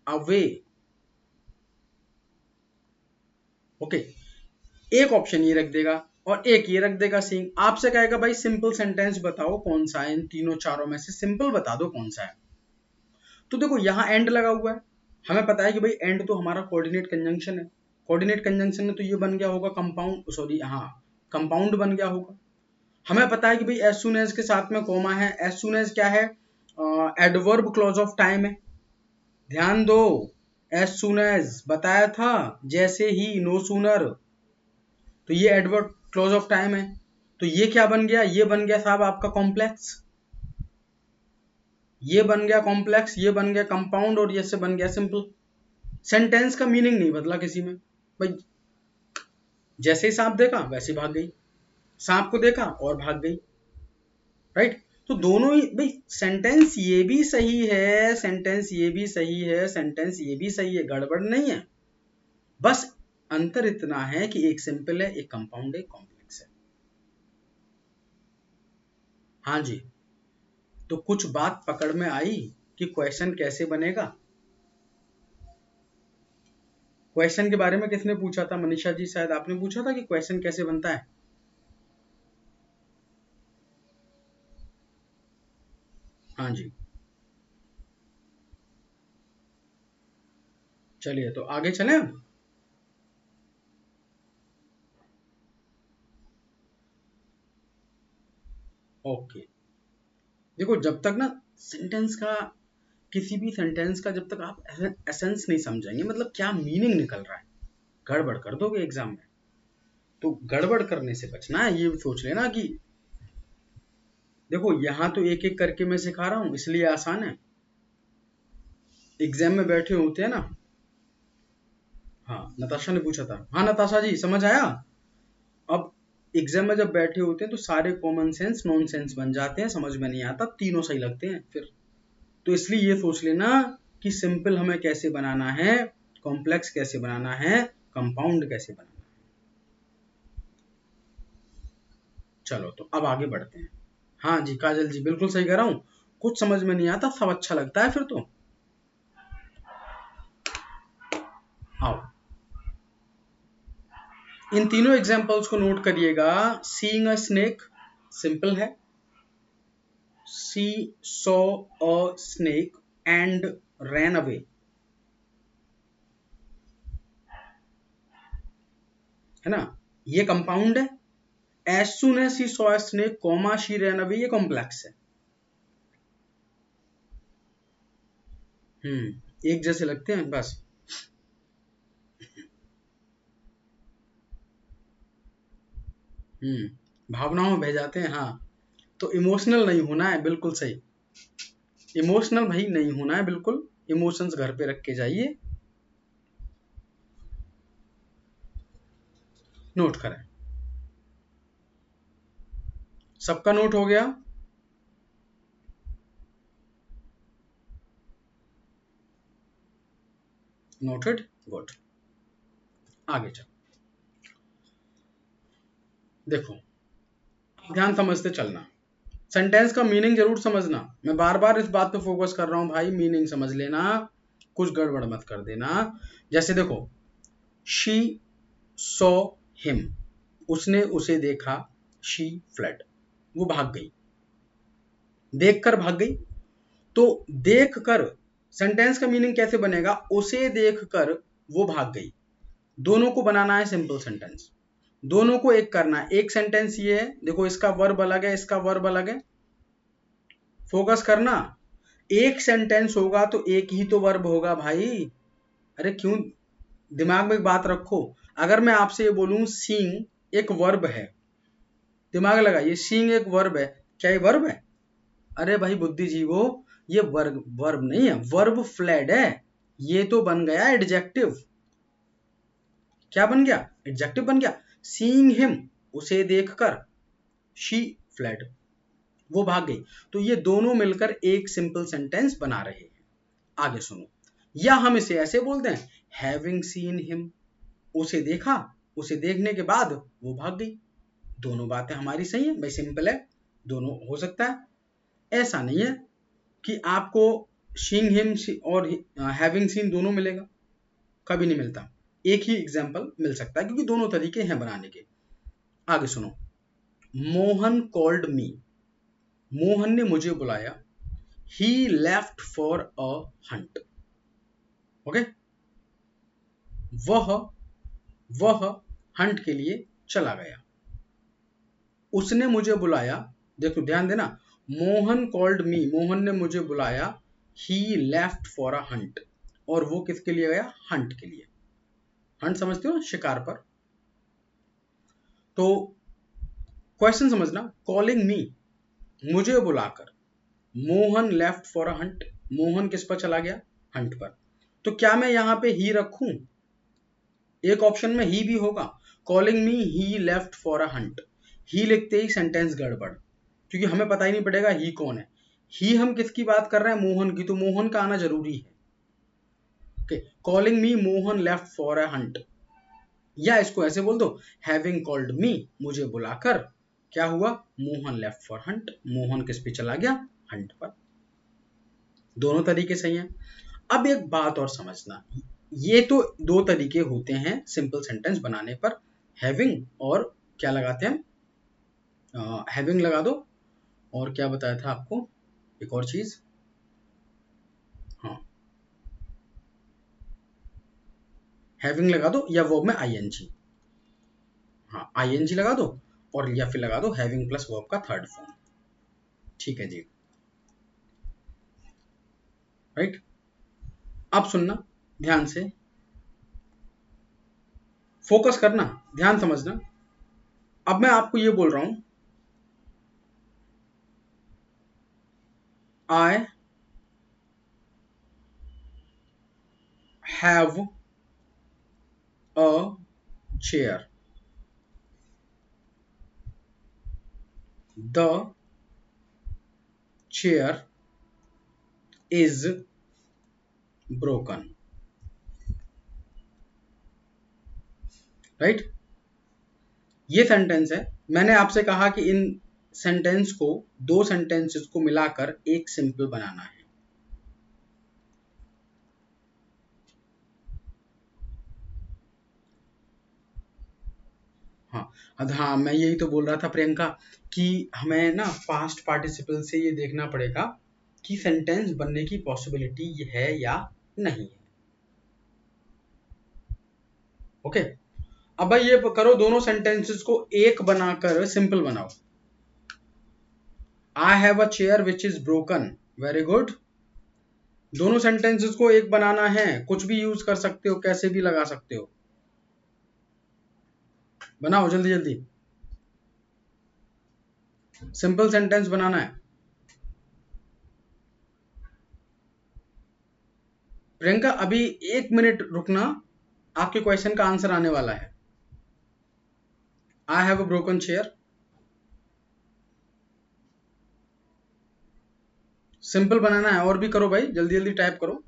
away। Okay, एक ऑप्शन ये रख देगा और एक ये रख देगा सीइंग। आपसे कहेगा भाई सिंपल सेंटेंस बताओ कौन सा है, इन तीनों चारों में से सिंपल बता दो कौन सा है। तो देखो यहाँ एंड लगा हुआ है, हमें पता है कि भाई एंड तो हमारा कोऑर्डिनेट कंजंक्शन है, कोऑर्डिनेट कंजंक्शन में तो ये बन गया होगा कंपाउंड, सॉरी हाँ कंपाउंड बन गया होगा। हमें पता है कि भाई एज सुन एज के साथ में कोमा है, एज सुन एज क्या है, एडवर्ब क्लॉज ऑफ टाइम है, ध्यान दो, एज सुन एज बताया था, जैसे ही, नो सूनर, तो ये एडवर्ब क्लॉज ऑफ टाइम है। तो ये क्या बन गया, ये बन गया साहब आपका कॉम्प्लेक्स, ये बन गया कॉम्प्लेक्स, ये बन गया कंपाउंड, और ये से बन गया सिंपल। सेंटेंस का मीनिंग नहीं बदला किसी में भाई, जैसे ही सांप देखा वैसे ही भाग गई, सांप को देखा और भाग गई, राइट। तो दोनों ही भाई, सेंटेंस ये भी सही है, सेंटेंस ये भी सही है, सेंटेंस ये भी सही है, गड़बड़ नहीं है। बस अंतर इतना है कि एक सिंपल है, एक कंपाउंड है, कॉम्प्लेक्स है। हाँ जी, तो कुछ बात पकड़ में आई कि क्वेश्चन कैसे बनेगा। क्वेश्चन के बारे में किसने पूछा था, मनीषा जी शायद आपने पूछा था कि क्वेश्चन कैसे बनता है। हाँ जी, चलिए तो आगे चलें अब। ओके, देखो जब तक ना सेंटेंस का, किसी भी सेंटेंस का जब तक आप एसेंस नहीं समझेंगे, मतलब क्या मीनिंग निकल रहा है, गड़बड़ कर दोगे एग्जाम में। तो गड़बड़ करने से बचना है, ये सोच लेना कि देखो यहां तो एक एक करके मैं सिखा रहा हूं इसलिए आसान है, एग्जाम में बैठे होते हैं ना। हाँ, नताशा ने पूछा था, हाँ नताशा जी समझ आया। अब एग्जाम में जब बैठे होते हैं तो सारे कॉमन सेंस नॉन सेंस बन जाते हैं, समझ में नहीं आता, तीनों सही लगते हैं फिर। तो इसलिए ये सोच लेना कि सिंपल हमें कैसे बनाना है, कॉम्प्लेक्स कैसे बनाना है, कंपाउंड कैसे बनाना है। चलो तो अब आगे बढ़ते हैं। हाँ जी काजल जी बिल्कुल सही कह रहा हूँ, कुछ समझ में नहीं आता सब अच्छा लगता है फिर तो। आओ, इन तीनों एग्जांपल्स को नोट करिएगा। सीइंग अ स्नेक सिंपल है, she saw a snake and ran away, है ना, ये कंपाउंड है। As soon as she saw a snake comma she ran away, ये कॉम्प्लेक्स है। एक जैसे लगते हैं बस। भावनाओं में बह जाते हैं, हाँ। तो इमोशनल नहीं होना है, बिल्कुल सही, इमोशनल भाई नहीं होना है बिल्कुल, इमोशंस घर पे रख के जाइए। नोट करें, सबका नोट हो गया। Noted, good. आगे चल, देखो ध्यान समझते चलना, सेंटेंस का मीनिंग जरूर समझना, मैं बार बार इस बात पे फोकस कर रहा हूं भाई, मीनिंग समझ लेना, कुछ गड़बड़ मत कर देना। जैसे देखो, शी सॉ हिम, उसने उसे देखा, शी फ्लड, वो भाग गई, देखकर भाग गई। तो देखकर सेंटेंस का मीनिंग कैसे बनेगा, उसे देखकर वो भाग गई। दोनों को बनाना है सिंपल सेंटेंस, दोनों को एक करना है। एक सेंटेंस ये है, देखो इसका वर्ब अलग है, इसका वर्ब अलग है, फोकस करना। एक सेंटेंस होगा तो एक ही तो वर्ब होगा भाई, अरे क्यों, दिमाग में एक बात रखो। अगर मैं आपसे ये बोलूं सींग एक वर्ब है, दिमाग लगाइए, सींग एक वर्ब है, क्या ये वर्ब है? अरे भाई बुद्धिजीवो, ये वर्ब वर्ब नहीं है, वर्ब फ्लैड है, ये तो बन गया एडजेक्टिव। क्या बन गया, एडजेक्टिव बन गया। सीइंग हिम, उसे देखकर, शी फ्लैड, वो भाग गई। तो ये दोनों मिलकर एक सिंपल सेंटेंस बना रहे हैं। आगे सुनो, या हम इसे ऐसे बोलते हैं, हैविंग सीन हिम, उसे देखा, उसे देखने के बाद वो भाग गई। दोनों बातें हमारी सही है भाई, सिंपल है, दोनों हो सकता है। ऐसा नहीं है कि आपको सीइंग हिम और हैविंग सीन दोनों मिलेगा, कभी नहीं मिलता। एक ही एग्जाम्पल मिल सकता है क्योंकि दोनों तरीके हैं बनाने के। आगे सुनो, मोहन कॉल्ड मी, मोहन ने मुझे बुलाया, he left for a hunt, okay, वह वह हंट के लिए चला गया। उसने मुझे बुलाया, देखो ध्यान देना, मोहन कॉल्ड मी, मोहन ने मुझे बुलाया, he left for a Hunt, और वो किसके लिए गया, हंट के लिए। हंट समझते हो, शिकार पर। तो क्वेश्चन समझना, कॉलिंग मी, मुझे बुलाकर, Mohan left for a Hunt, Mohan किस पर चला गया, हंट पर। तो क्या मैं यहां पे ही रखूं, एक ऑप्शन में ही भी होगा, calling me he left for a hunt, ही लिखते ही सेंटेंस गड़बड़, क्योंकि हमें पता ही नहीं पड़ेगा ही कौन है। ही हम किसकी बात कर रहे हैं, मोहन की, तो मोहन का आना जरूरी है। Okay, calling me Mohan left for a Hunt, या इसको ऐसे बोल दो, हैविंग कॉल्ड मी, मुझे बुलाकर क्या हुआ, Mohan left for Hunt, Mohan किस पे चला गया, हंट पर। दोनों तरीके सही हैं। अब एक बात और समझना, ये तो दो तरीके होते हैं सिंपल सेंटेंस बनाने पर, हैविंग और क्या लगाते हैं, हैविंग लगा दो, और क्या बताया था आपको, एक और चीज, हाँ, हैविंग लगा दो या वर्ब में आईएनजी, हाँ आईएनजी लगा दो, और या फिर लगा दो हैविंग प्लस वर्ब का थर्ड फॉर्म। ठीक है जी, राइट। अब सुनना ध्यान से, फोकस करना, ध्यान समझना। अब मैं आपको ये बोल रहा हूं, आई have a chair, the chair is broken, right. ये सेंटेंस है, मैंने आपसे कहा कि इन सेंटेंस को, दो सेंटेंसेस को मिलाकर एक सिंपल बनाना है। हाँ, हाँ मैं यही तो बोल रहा था प्रियंका, कि हमें ना पास्ट पार्टिसिपल से ये देखना पड़ेगा कि सेंटेंस बनने की पॉसिबिलिटी है या नहीं है। ओके, अब भाई ये करो, दोनों सेंटेंसेस को एक बनाकर सिंपल बनाओ। आई have a chair which is broken, very good. दोनों सेंटेंसेस को एक बनाना है, कुछ भी यूज कर सकते हो, कैसे भी लगा सकते हो, बनाओ जल्दी जल्दी, सिंपल सेंटेंस बनाना है। प्रियंका अभी 1 मिनट रुकना, आपके क्वेश्चन का आंसर आने वाला है। I have a broken chair, simple बनाना है, और भी करो भाई, जल्दी जल्दी टाइप करो।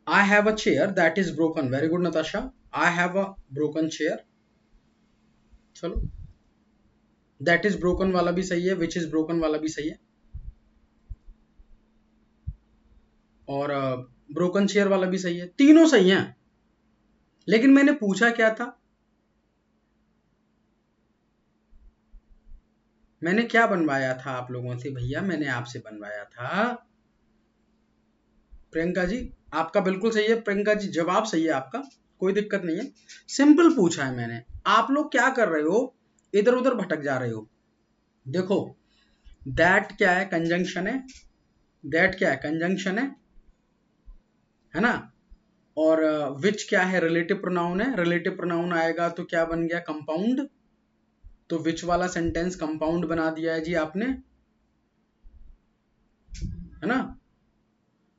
I have a chair that is broken, very good Natasha, I have a broken chair. चलो, दैट इज ब्रोकन वाला भी सही है, विच इज ब्रोकन वाला भी सही है, और ब्रोकन चेयर वाला भी सही है, तीनों सही हैं। लेकिन मैंने पूछा क्या था, मैंने क्या बनवाया था आप लोगों से, भैया मैंने आपसे बनवाया था, प्रियंका जी आपका बिल्कुल सही है, प्रियंका जी जवाब सही है आपका, कोई दिक्कत नहीं है, सिंपल पूछा है मैंने। आप लोग क्या कर रहे हो, इधर उधर भटक जा रहे हो। देखो, दैट क्या है, कंजंक्शन है, दैट क्या है, कंजंक्शन है ना, और विच क्या है, रिलेटिव प्रोनाउन है, रिलेटिव प्रोनाउन आएगा तो क्या बन गया, कंपाउंड, तो विच वाला सेंटेंस कंपाउंड बना दिया है जी आपने, है ना,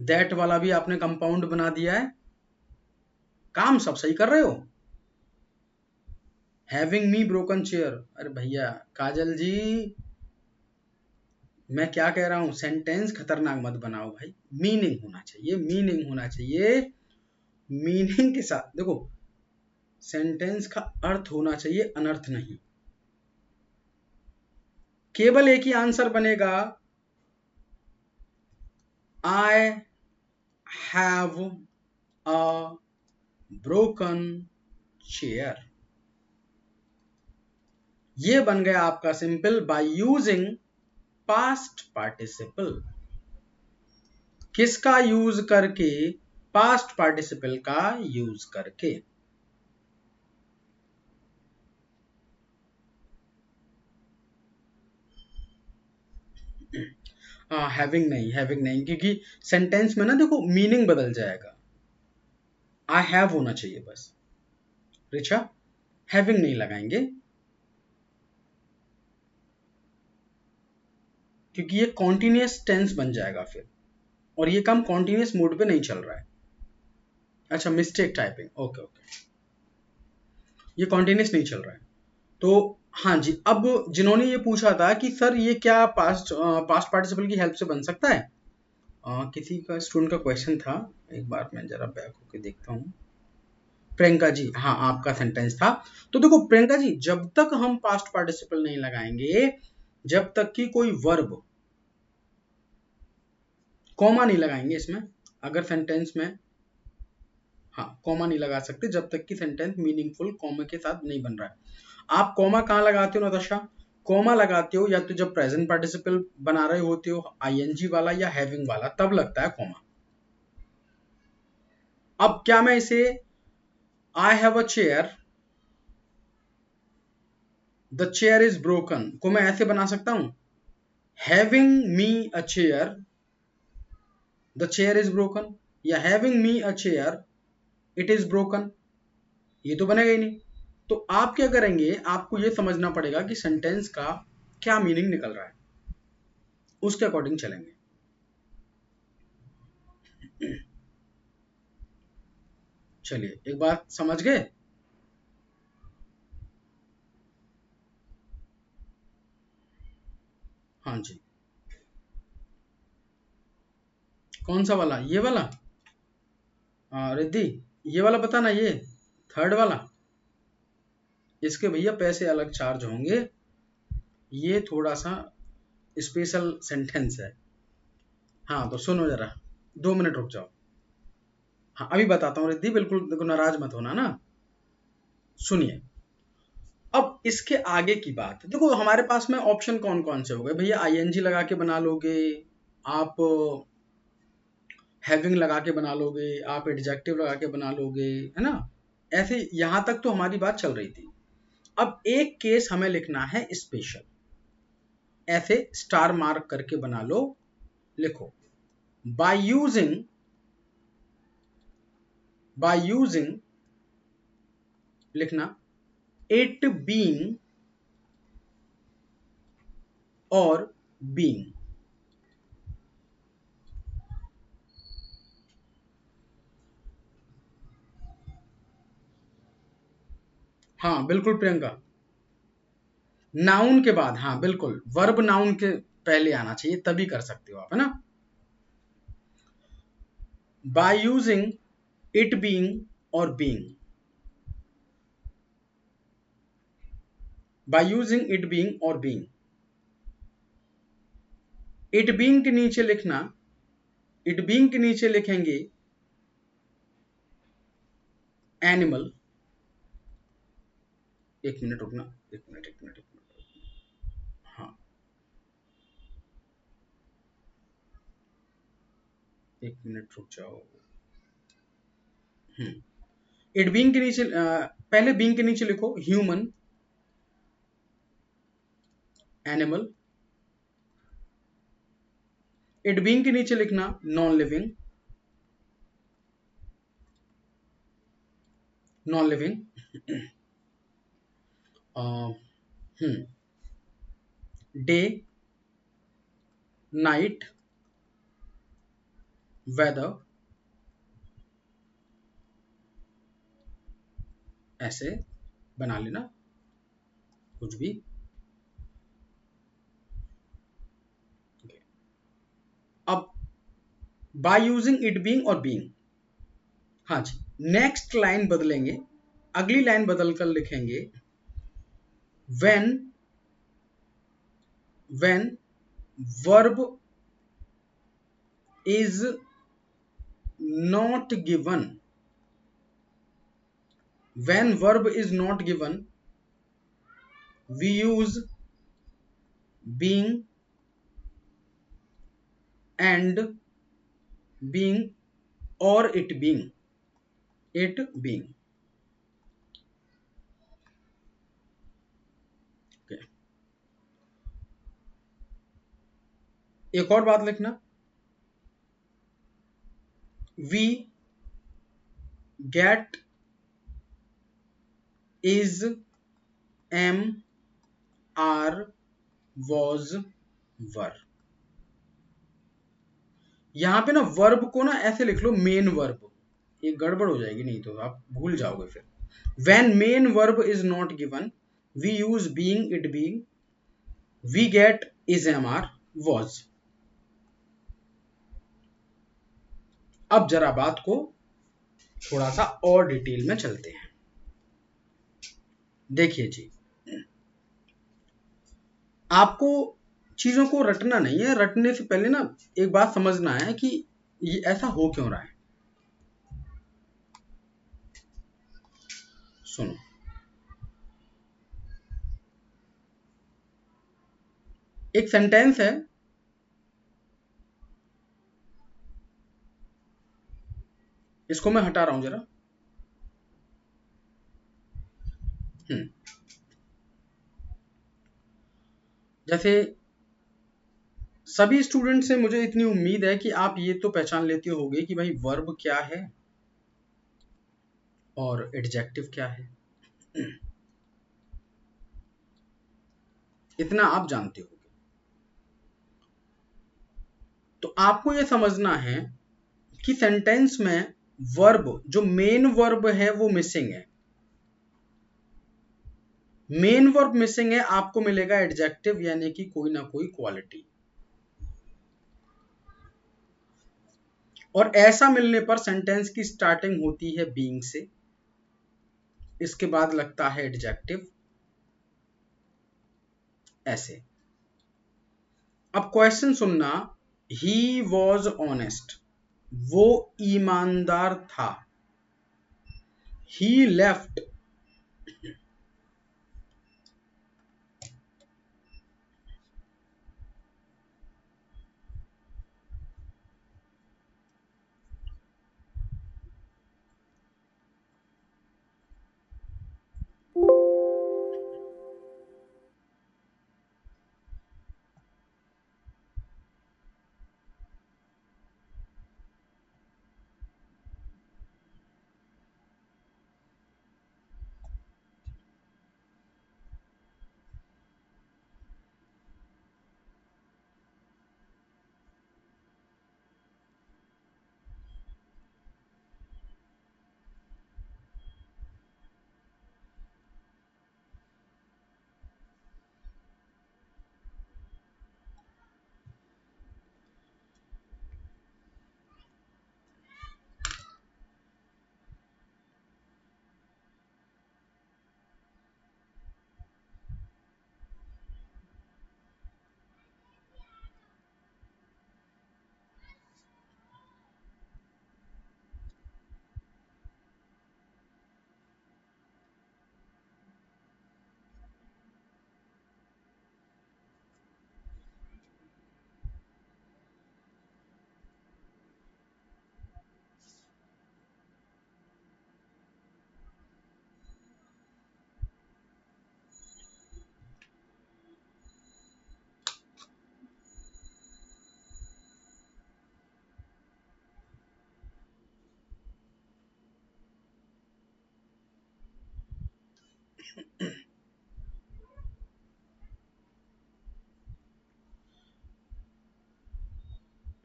दैट वाला भी आपने कंपाउंड बना दिया है, काम सब सही कर रहे हो। हैविंग मी ब्रोकन चेयर, अरे भैया काजल जी, मैं क्या कह रहा हूं, सेंटेंस खतरनाक मत बनाओ भाई, मीनिंग होना चाहिए, मीनिंग होना चाहिए, मीनिंग के साथ देखो, सेंटेंस का अर्थ होना चाहिए, अनर्थ नहीं। केवल एक ही आंसर बनेगा, आई हैव अ ब्रोकन चेयर, ये बन गया आपका simple by using past participle. किसका यूज करके, पास्ट पार्टिसिपल का यूज करके। हाँ, हैविंग नहीं, हैविंग नहीं, क्योंकि सेंटेंस में ना देखो मीनिंग बदल जाएगा, आई हैव होना चाहिए बस। रिचा, हैविंग नहीं लगाएंगे, क्योंकि ये कॉन्टिन्यूस टेंस बन जाएगा फिर, और ये काम कॉन्टिन्यूस मोड पे नहीं चल रहा है। अच्छा, मिस्टेक टाइपिंग, ओके ओके, ये कॉन्टिन्यूस नहीं चल रहा है। तो हाँ जी, अब जिन्होंने ये पूछा था कि सर ये क्या पास्ट पार्टिसिपल की हेल्प से बन सकता है, किसी का स्टूडेंट का क्वेश्चन था, एक बार मैं जरा बैक होके देखता हूँ। प्रियंका जी, हाँ आपका सेंटेंस था। तो देखो प्रियंका जी, जब तक हम पास्ट पार्टिसिपल नहीं लगाएंगे, जब तक कि कोई वर्ब, कॉमा नहीं लगाएंगे इसमें, अगर सेंटेंस में, हाँ कॉमा नहीं लगा सकते जब तक कि सेंटेंस मीनिंगफुल कॉमा के साथ नहीं बन रहा है। आप कॉमा कहाँ लगाते हो नताशा? कॉमा लगाते हो या तो जब प्रेजेंट पार्टिसिपल बना रहे होते हो आईएनजी वाला या हैविंग वाला, तब लगता है कॉमा। अब क्या मैं इसे I have a chair, the chair is broken को मैं ऐसे बना सकता हूं, having me a chair, the chair is broken, या having me a chair, it is broken? ये तो बनेगा ही नहीं। तो आप क्या करेंगे, आपको ये समझना पड़ेगा कि सेंटेंस का क्या मीनिंग निकल रहा है, उसके अकॉर्डिंग चलेंगे। चलिए, एक बात समझ गए? हाँ जी, कौन सा वाला? ये वाला? रिद्धि, ये वाला बताना, ये थर्ड वाला, इसके भैया पैसे अलग चार्ज होंगे, ये थोड़ा सा स्पेशल सेंटेंस है। हाँ तो सुनो जरा, 2 मिनट रुक जाओ। हाँ अभी बताता हूँ रिद्धि, बिल्कुल देखो नाराज मत होना ना, सुनिए। अब इसके आगे की बात देखो, हमारे पास में ऑप्शन कौन कौन से हो गए भैया, आईएनजी लगा के बना लोगे आप, हैविंग लगा के बना लोगे आप, एडजेक्टिव लगा के बना लोगे, है ना? ऐसे यहां तक तो हमारी बात चल रही थी। अब एक केस हमें लिखना है स्पेशल, ऐसे स्टार मार्क करके बना लो, लिखो बाय यूजिंग लिखना इट बीइंग और बीइंग। हाँ बिल्कुल प्रियंका, नाउन के बाद, हाँ बिल्कुल वर्ब नाउन के पहले आना चाहिए, तभी कर सकते हो आप, है ना? बाय यूजिंग इट बीइंग और being, bye using it being और बीइंग। इट बीइंग के नीचे लिखना, इट बीइंग के नीचे लिखेंगे एनिमल, एक मिनट रुकना, एक मिनट, हाँ एक मिनट रुक जाओ। इट बीइंग के नीचे पहले बीइंग के नीचे लिखो ह्यूमन, एनिमल। इट बीइंग के नीचे लिखना non living, non living. Day, night, weather, ऐसे बना लेना कुछ भी। अब बाय यूजिंग इट बीइंग और बीइंग, हाँ जी, नेक्स्ट लाइन बदलेंगे, अगली लाइन बदल कर लिखेंगे when, when verb is not given, when verb is not given we use being and being or it being, it being। okay. एक और बात लिखना, we get is, am, are, was, were. यहां पे ना वर्ब को ना ऐसे लिख लो मेन वर्ब, ये गड़बड़ हो जाएगी नहीं तो आप भूल जाओगे फिर। When main verb is not given, we use being, it being, we get is, am, are, was। अब जरा बात को थोड़ा सा और डिटेल में चलते हैं। देखिए जी, आपको चीजों को रटना नहीं है, रटने से पहले ना एक बात समझना है कि ये ऐसा हो क्यों रहा है। सुनो, एक सेंटेंस है, इसको मैं हटा रहा हूं जरा। जैसे सभी स्टूडेंट से मुझे इतनी उम्मीद है कि आप ये तो पहचान लेते होंगे कि भाई वर्ब क्या है और एडजेक्टिव क्या है, इतना आप जानते होंगे। तो आपको ये समझना है कि सेंटेंस में वर्ब, जो मेन वर्ब है वो मिसिंग है। मेन वर्ब मिसिंग है, आपको मिलेगा एडजेक्टिव यानी कि कोई ना कोई क्वालिटी। और ऐसा मिलने पर सेंटेंस की स्टार्टिंग होती है बीइंग से, इसके बाद लगता है एडजेक्टिव, ऐसे। अब क्वेश्चन सुनना, ही वॉज ऑनेस्ट, वो ईमानदार था। ही लेफ्ट,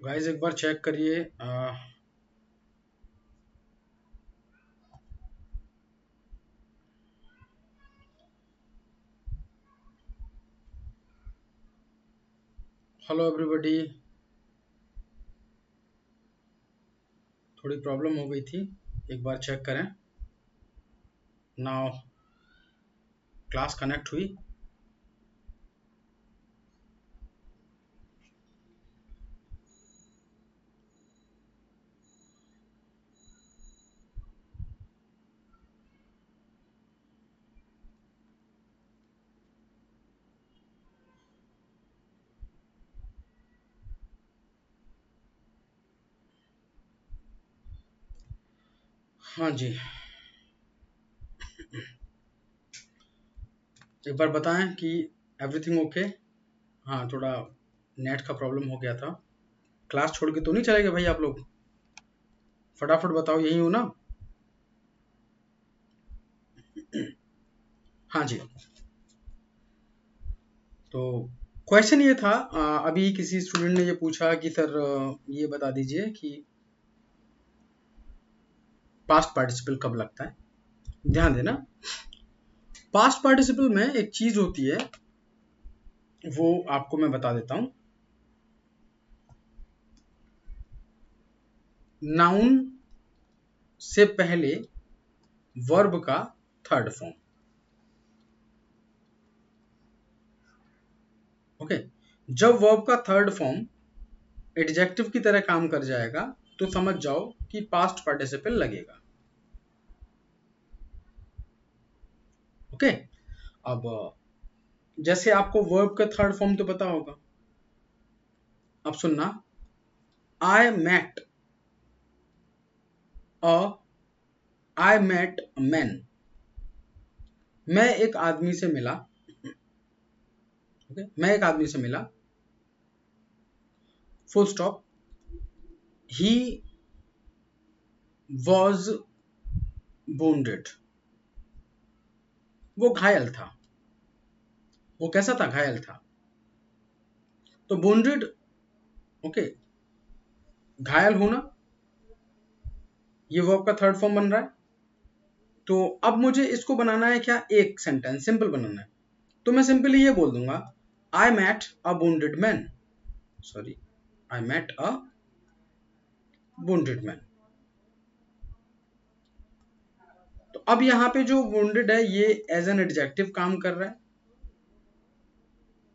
गाइस एक बार चेक करिए। हेलो एवरीबॉडी, थोड़ी प्रॉब्लम हो गई थी, एक बार चेक करें। नाउ क्लास कनेक्ट हुई। हाँ जी, एक बार बताएं कि एवरीथिंग ओके। हाँ, थोड़ा नेट का प्रॉब्लम हो गया था। क्लास छोड़ के तो नहीं चले गए भाई आप लोग? फटाफट बताओ, यही हो ना? हाँ जी, तो क्वेश्चन ये था, अभी किसी स्टूडेंट ने ये पूछा कि सर ये बता दीजिए कि पास्ट पार्टिसिपल कब लगता है। ध्यान देना, पास्ट पार्टिसिपल में एक चीज होती है, वो आपको मैं बता देता हूं। नाउन से पहले वर्ब का थर्ड फॉर्म। ओके, जब वर्ब का थर्ड फॉर्म एडजेक्टिव की तरह काम कर जाएगा तो समझ जाओ कि पास्ट पार्टिसिपल लगेगा। ओके, अब जैसे आपको वर्ब का थर्ड फॉर्म तो पता होगा, अब सुनना, I met a I met a man. मैं एक आदमी से मिला। ओके, मैं एक आदमी से मिला, full stop. He was wounded, वो घायल था। वो कैसा था? घायल था। तो wounded, ओके, घायल होना, ये वर्ब का थर्ड फॉर्म बन रहा है। तो अब मुझे इसको बनाना है क्या? एक सेंटेंस सिंपल बनाना है। तो मैं सिंपली ये बोल दूंगा, I met a wounded man. Sorry, I met a wounded man. तो अब यहां पे जो wounded है ये एज एन एडजेक्टिव काम कर रहा है।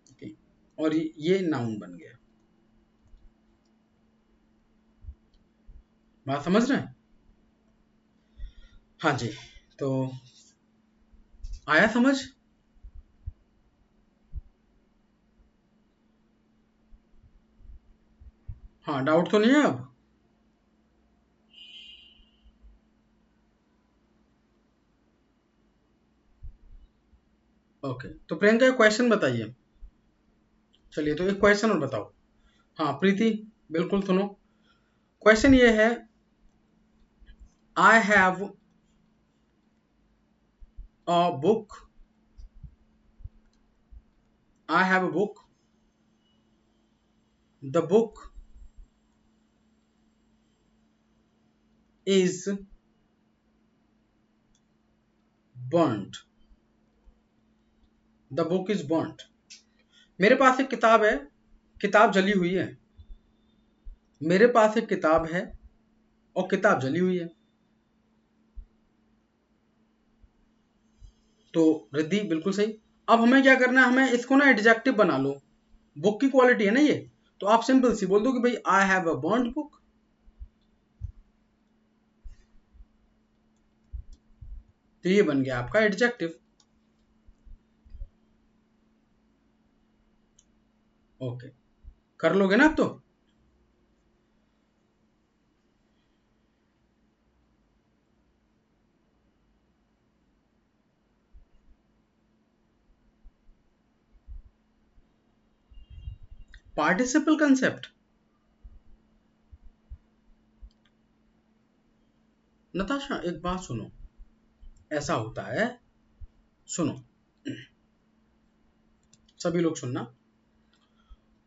okay, और ये नाउन बन गया। बात समझ रहे हैं? हाँ जी, तो आया समझ? हाँ, डाउट तो नहीं है अब? ओके, तो प्रियंका क्वेश्चन बताइए। चलिए, तो एक क्वेश्चन और बताओ। हाँ प्रीति, बिल्कुल सुनो। क्वेश्चन ये है, I have a book, I have a book, the book is burned, the book is burned. मेरे पास एक किताब है, किताब जली हुई है। मेरे पास एक किताब है और किताब जली हुई है। तो रिद्धि बिल्कुल सही। अब हमें क्या करना है? हमें इसको ना एडजेक्टिव बना लो। बुक की क्वालिटी है ना ये, तो आप सिंपल सी बोल दो कि भाई आई हैव अ बर्न्ड बुक। तो ये बन गया आपका एडजेक्टिव। ओके, कर लोगे ना आप? तो पार्टिसिपल कंसेप्ट, नताशा एक बात सुनो, ऐसा होता है, सुनो, सभी लोग सुनना।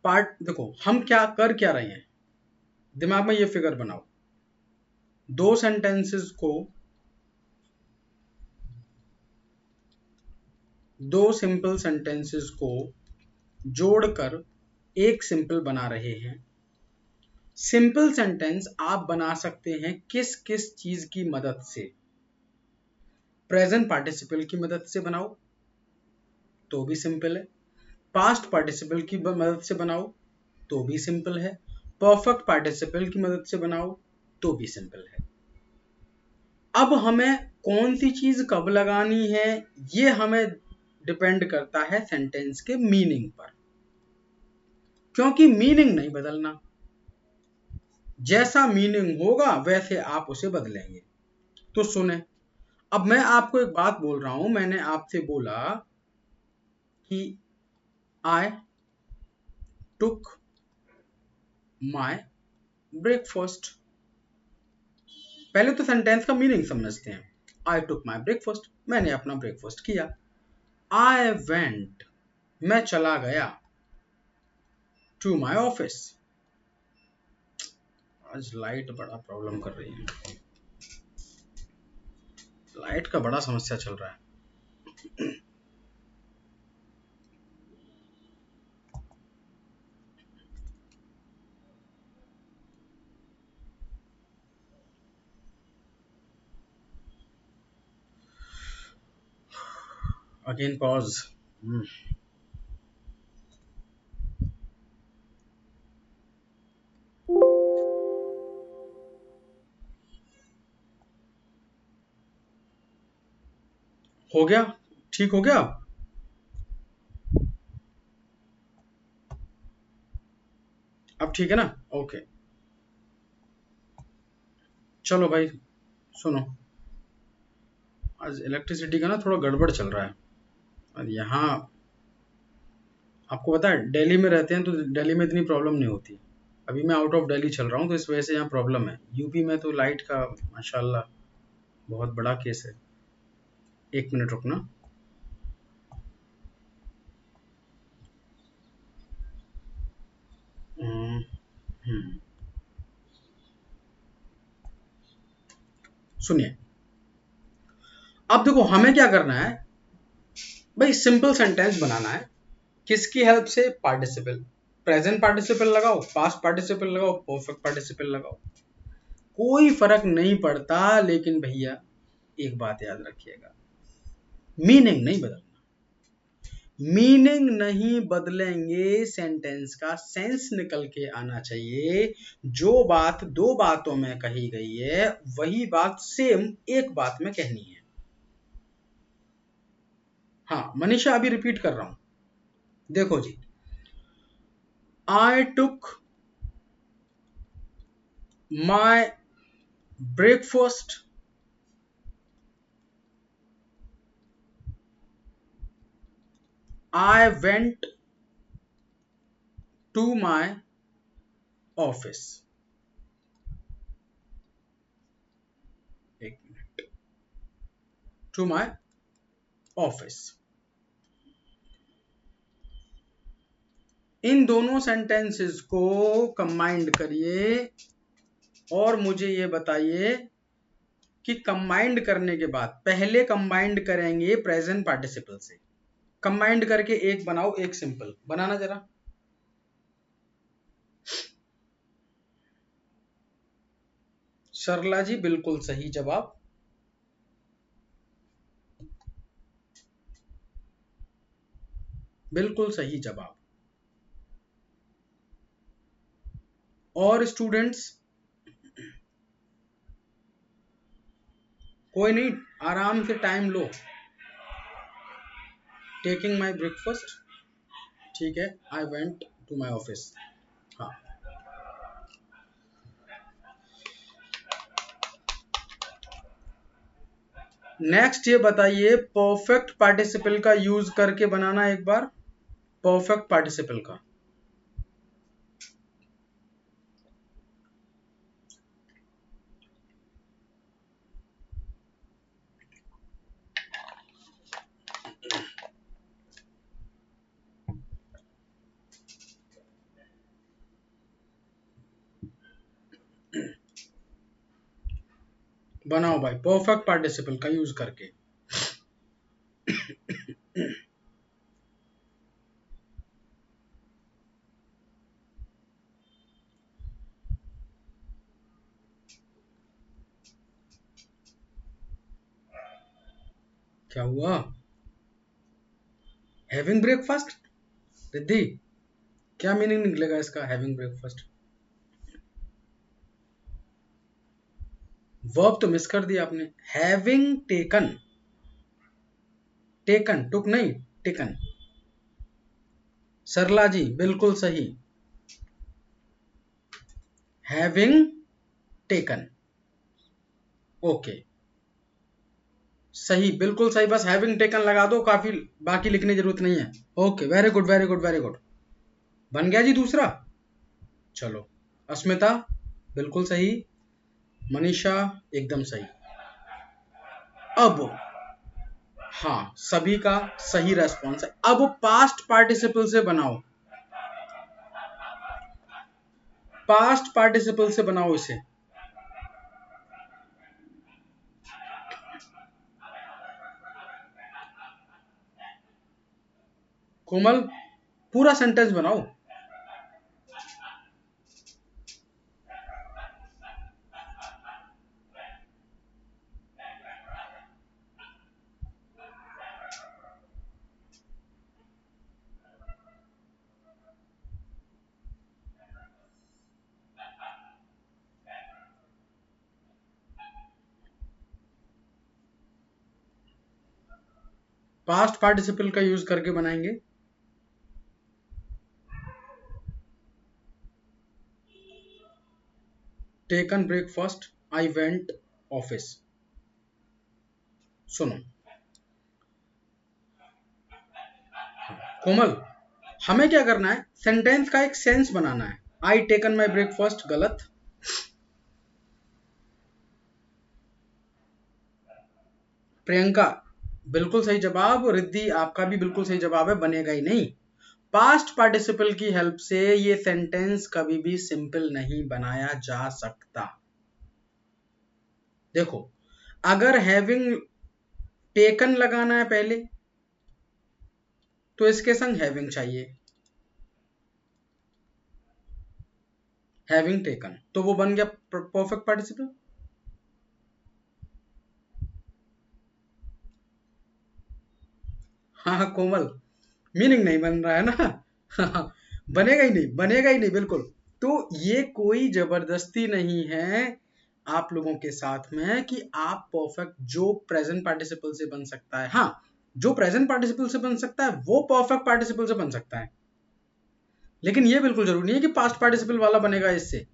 पार्ट देखो, हम क्या रहे हैं, दिमाग में ये फिगर बनाओ। दो सेंटेंसेस को, दो सिंपल सेंटेंसेस को जोड़कर एक सिंपल बना रहे हैं। सिंपल सेंटेंस आप बना सकते हैं किस किस चीज की मदद से? प्रेजेंट पार्टिसिपल की मदद से बनाओ तो भी सिंपल है, पास्ट पार्टिसिपल की मदद से बनाओ तो भी सिंपल है, परफेक्ट पार्टिसिपल की मदद से बनाओ तो भी सिंपल है। अब हमें कौन सी चीज कब लगानी है, ये हमें डिपेंड करता है सेंटेंस के मीनिंग पर, क्योंकि मीनिंग नहीं बदलना। जैसा मीनिंग होगा वैसे आप उसे बदलेंगे। तो सुने, अब मैं आपको एक बात बोल रहा हूं। मैंने आपसे बोला कि आई टुक माई ब्रेकफास्ट। पहले तो सेंटेंस का मीनिंग समझते हैं। आई टुक माई ब्रेकफास्ट, मैंने अपना ब्रेकफास्ट किया। आई वेंट, मैं चला गया, टू माई ऑफिस। आज लाइट बड़ा प्रॉब्लम कर रही है, लाइट का बड़ा समस्या चल रहा है। Again pause. हो गया, ठीक हो गया। अब ठीक है ना? ओके, चलो भाई सुनो, आज इलेक्ट्रिसिटी का ना थोड़ा गड़बड़ चल रहा है। और यहाँ आपको पता है दिल्ली में रहते हैं तो दिल्ली में इतनी प्रॉब्लम नहीं होती। अभी मैं आउट ऑफ दिल्ली चल रहा हूँ तो इस वजह से यहाँ प्रॉब्लम है। यूपी में तो लाइट का माशाल्लाह बहुत बड़ा केस है। एक मिनट रुकना। हम्म, हम्म, सुनिए, अब देखो हमें क्या करना है भाई, सिंपल सेंटेंस बनाना है। किसकी हेल्प से? पार्टिसिपल। प्रेजेंट पार्टिसिपल लगाओ, पास्ट पार्टिसिपल लगाओ, परफेक्ट पार्टिसिपल लगाओ, कोई फर्क नहीं पड़ता। लेकिन भैया एक बात याद रखिएगा, मीनिंग नहीं बदलना। मीनिंग नहीं बदलेंगे, सेंटेंस का सेंस निकल के आना चाहिए। जो बात दो बातों में कही गई है वही बात सेम एक बात में कहनी है। हाँ मनीषा, अभी रिपीट कर रहा हूं, देखो जी, I took my breakfast I went to my office. एक मिनट, टू माई ऑफिस। इन दोनों सेंटेंसेस को कंबाइंड करिए और मुझे ये बताइए कि कंबाइंड करने के बाद पहले कंबाइंड करेंगे प्रेजेंट पार्टिसिपल से। कंबाइंड करके एक बनाओ, एक सिंपल बनाना जरा। सरला जी बिल्कुल सही जवाब। बिल्कुल सही जवाब। और स्टूडेंट्स, कोई नहीं, आराम से टाइम लो। टेकिंग माई ब्रेकफास्ट, ठीक है, I went to my office. हाँ, नेक्स्ट ये बताइए, परफेक्ट पार्टिसिपल का यूज करके बनाना एक बार, परफेक्ट पार्टिसिपल का। बनाओ भाई, परफेक्ट पार्टिसिपल का यूज करके। क्या हुआ? Having breakfast? रिद्धि, क्या मीनिंग निकलेगा इसका, हैविंग ब्रेकफास्ट? वर्ब तो मिस कर दिया आपने। हैविंग टेकन, टेकन, टुक नहीं, टेकन। सरला जी बिल्कुल सही, हैविंग टेकन। ओके, सही, बिल्कुल सही, बस हैविंग टेकन लगा दो, काफी, बाकी लिखने की जरूरत नहीं है। Okay, very good very good very good. बन गया जी दूसरा। चलो, अस्मिता बिल्कुल सही, मनीषा एकदम सही। अब हाँ, सभी का सही रेस्पॉन्स है। अब पास्ट पार्टिसिपल से बनाओ, पास्ट पार्टिसिपल से बनाओ इसे। कोमल, पूरा सेंटेंस बनाओ। पास्ट पार्टिसिपल का यूज करके बनाएंगे। Taken breakfast, I went office. सुनो कोमल, हमें क्या करना है, सेंटेंस का एक सेंस बनाना है। आई टेकन माई ब्रेकफास्ट गलत, प्रियंका बिल्कुल सही जवाब, रिद्धि आपका भी बिल्कुल सही जवाब है, बनेगा ही नहीं। पास्ट पार्टिसिपल की हेल्प से ये सेंटेंस कभी भी सिंपल नहीं बनाया जा सकता। देखो, अगर हैविंग टेकन लगाना है पहले, तो इसके संग हैविंग चाहिए, हैविंग टेकन, तो वो बन गया परफेक्ट पार्टिसिपल। हाँ हाँ कोमल, मीनिंग नहीं बन रहा है ना। बनेगा ही नहीं, बनेगा ही नहीं बिल्कुल। तो ये कोई जबरदस्ती नहीं है आप लोगों के साथ में कि आप परफेक्ट, जो प्रेजेंट पार्टिसिपल से बन सकता है, हाँ, जो प्रेजेंट पार्टिसिपल से बन सकता है वो परफेक्ट पार्टिसिपल से बन सकता है, लेकिन ये बिल्कुल जरूरी नहीं है कि पास्ट पार्टिसिपल वाला बनेगा इससे।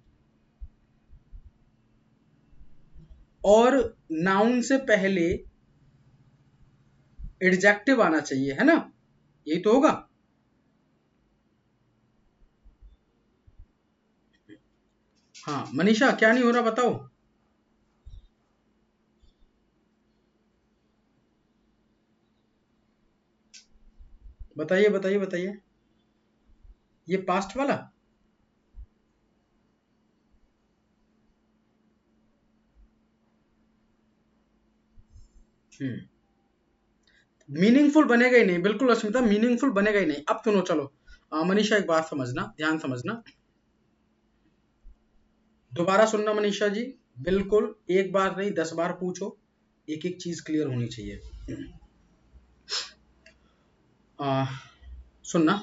और नाउन से पहले एडजेक्टिव आना चाहिए, है ना, यही तो होगा। हाँ मनीषा, क्या नहीं हो रहा बताओ। बताइए बताइए बताइए, ये पास्ट वाला। मीनिंगफुल बनेगा ही नहीं, बिल्कुल अस्मिता, मीनिंगफुल बनेगा ही नहीं। अब सुनो, चलो मनीषा एक बात समझना, ध्यान समझना, दोबारा सुनना मनीषा जी, बिल्कुल एक बार नहीं 10 बार पूछो, एक एक चीज क्लियर होनी चाहिए। आ, सुनना।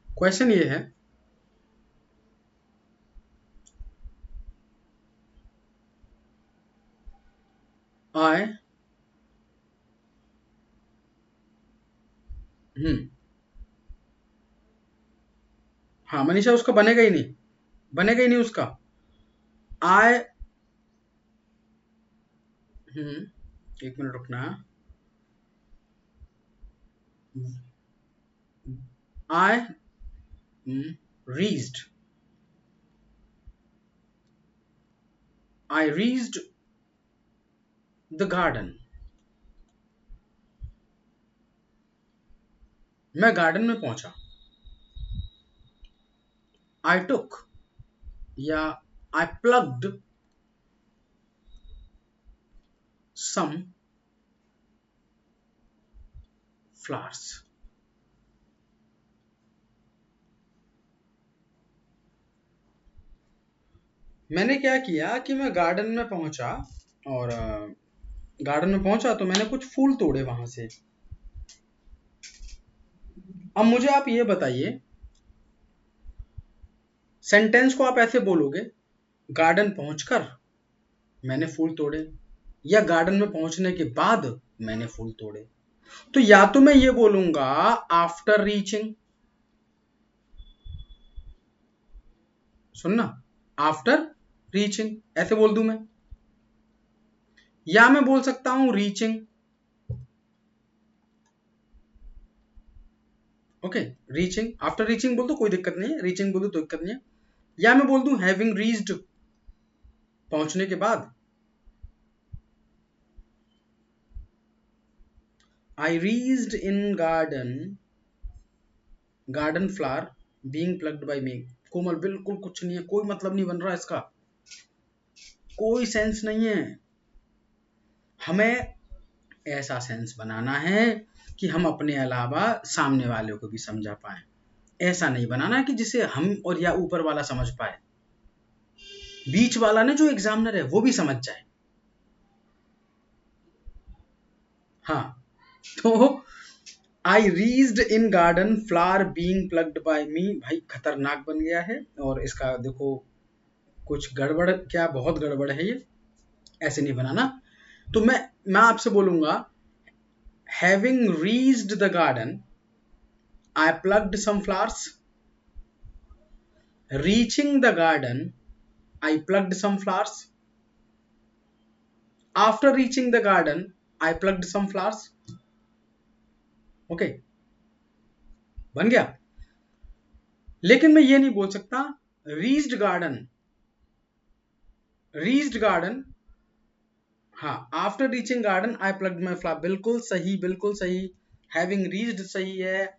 क्वेश्चन ये है, आई, हाँ मनीषा, उसका बनेगा ही नहीं, बनेगा ही नहीं उसका। आई, एक मिनट रुकना। I reached, I reached the garden, मैं गार्डन में पहुंचा। आई टुक, या आई प्लग्ड सम फ्लावर्स। मैंने क्या किया कि मैं गार्डन में पहुंचा, और गार्डन में पहुंचा तो मैंने कुछ फूल तोड़े वहां से। अब मुझे आप ये बताइए, सेंटेंस को आप ऐसे बोलोगे, गार्डन पहुंचकर मैंने फूल तोड़े, या गार्डन में पहुंचने के बाद मैंने फूल तोड़े। तो या तो मैं ये बोलूंगा आफ्टर रीचिंग, सुनना, आफ्टर रीचिंग ऐसे बोल दूं मैं, या मैं बोल सकता हूं reaching. Okay, reaching, after reaching बोल दो कोई दिक्कत नहीं है, रीचिंग बोल दो तो दिक्कत नहीं है, या मैं बोल दूं हैविंग रीच्ड, पहुंचने के बाद। I reached in garden flower being plugged by me. Komal बिल्कुल कुछ नहीं है, कोई मतलब नहीं बन रहा इसका, कोई सेंस नहीं है। हमें ऐसा सेंस बनाना है कि हम अपने अलावा सामने वाले को भी समझा पाए। ऐसा नहीं बनाना कि जिसे हम और या ऊपर वाला समझ पाए, बीच वाला ने जो एग्जामिनर है वो भी समझ जाए। हाँ, तो I reached in garden flower being plugged by me, भाई खतरनाक बन गया है। और इसका देखो कुछ गड़बड़, क्या बहुत गड़बड़ है ये, ऐसे नहीं बनाना। तो मैं आपसे बोलूंगा having reached the garden I plugged some flowers, reaching the garden I plugged some flowers, after reaching the garden I plugged some flowers. Okay, बन गया। लेकिन मैं ये नहीं बोल सकता रीच्ड गार्डन, हाँ, after reaching garden I plugged my flower, बिल्कुल सही, बिल्कुल सही। हैविंग रीच्ड सही है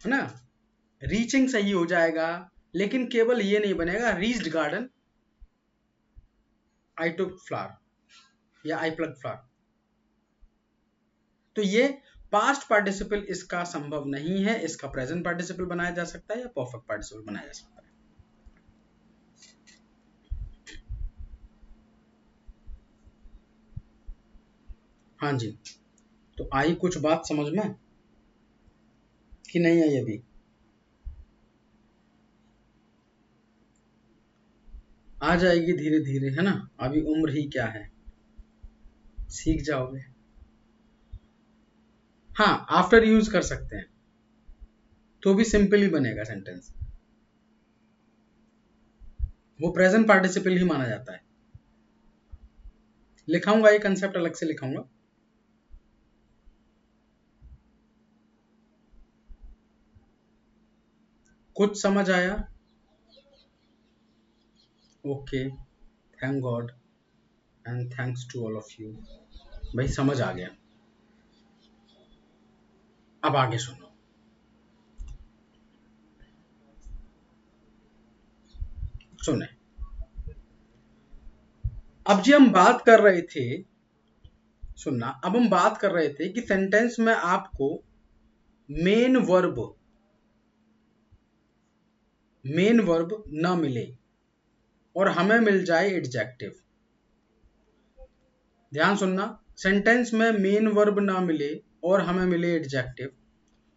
ना, रीचिंग सही हो जाएगा, लेकिन केवल ये नहीं बनेगा रीच्ड गार्डन आई टुक फ्लावर या आई प्लग फ्लावर। तो ये पास्ट पार्टिसिपल इसका संभव नहीं है, इसका प्रेजेंट पार्टिसिपल बनाया जा सकता है या परफेक्ट पार्टिसिपल बनाया जा सकता है। हाँ जी, तो आई कुछ बात समझ में कि नहीं आई अभी? आ जाएगी धीरे धीरे, है ना, अभी उम्र ही क्या है, सीख जाओगे। हाँ, आफ्टर यूज कर सकते हैं तो भी सिंपल ही बनेगा सेंटेंस, वो प्रेजेंट पार्टिसिपल ही माना जाता है। लिखाऊंगा ये कंसेप्ट अलग से लिखाऊंगा। कुछ समझ आया? Okay, thank God and thanks to all of you. भाई समझ आ गया। अब आगे सुनो। सुने, अब जी हम बात कर रहे थे, सुनना, अब हम बात कर रहे थे कि सेंटेंस में आपको मेन वर्ब ना मिले और हमें मिल जाए एडजेक्टिव। ध्यान सुनना, सेंटेंस में मेन वर्ब ना मिले और हमें मिले एडजेक्टिव,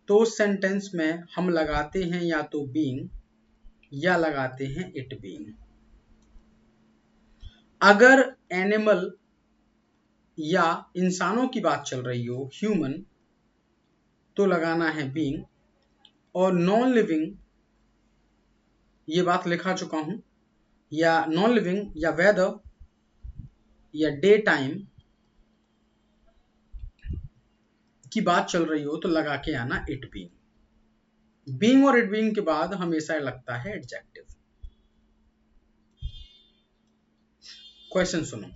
तो उस सेंटेंस में हम लगाते हैं या तो बीइंग या लगाते हैं इट बीइंग। अगर एनिमल या इंसानों की बात चल रही हो, ह्यूमन, तो लगाना है बीइंग, और नॉन लिविंग, ये बात लिखा चुका हूं, या नॉन लिविंग या वेदर या डे टाइम की बात चल रही हो तो लगा के आना इट बीइंग। बीइंग और इट बीइंग के बाद हमेशा लगता है एडजेक्टिव। क्वेश्चन सुनो,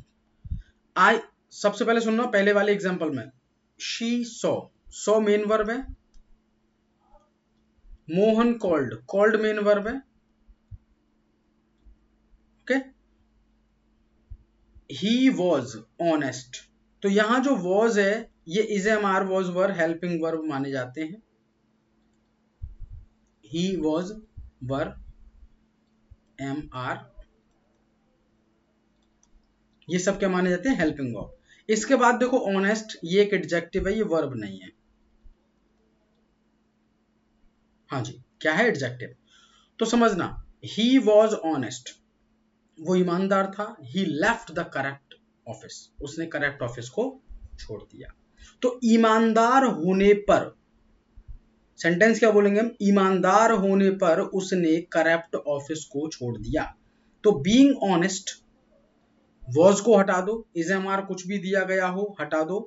आई, सबसे पहले सुनना, पहले वाले एग्जांपल में शी सो मेन वर्ब है, मोहन कॉल्ड मेन वर्ब है, ओके, ही वॉज ऑनेस्ट, तो यहां जो वॉज है ये is am are was were helping verb माने जाते हैं। He was were am are, ये सब क्या माने जाते हैं, हेल्पिंग वर्ब। इसके बाद देखो ऑनेस्ट, ये एक एडजेक्टिव है, ये वर्ब नहीं है। हाँ जी, क्या है, एडजेक्टिव। तो समझना, ही वॉज ऑनेस्ट, वो ईमानदार था। ही लेफ्ट द करेक्ट ऑफिस, उसने करेक्ट ऑफिस को छोड़ दिया। तो ईमानदार होने पर, सेंटेंस क्या बोलेंगे हम, ईमानदार होने पर उसने करेक्ट ऑफिस को छोड़ दिया। तो बीइंग ऑनेस्ट, वॉज को हटा दो, इज एम आर कुछ भी दिया गया हो हटा दो।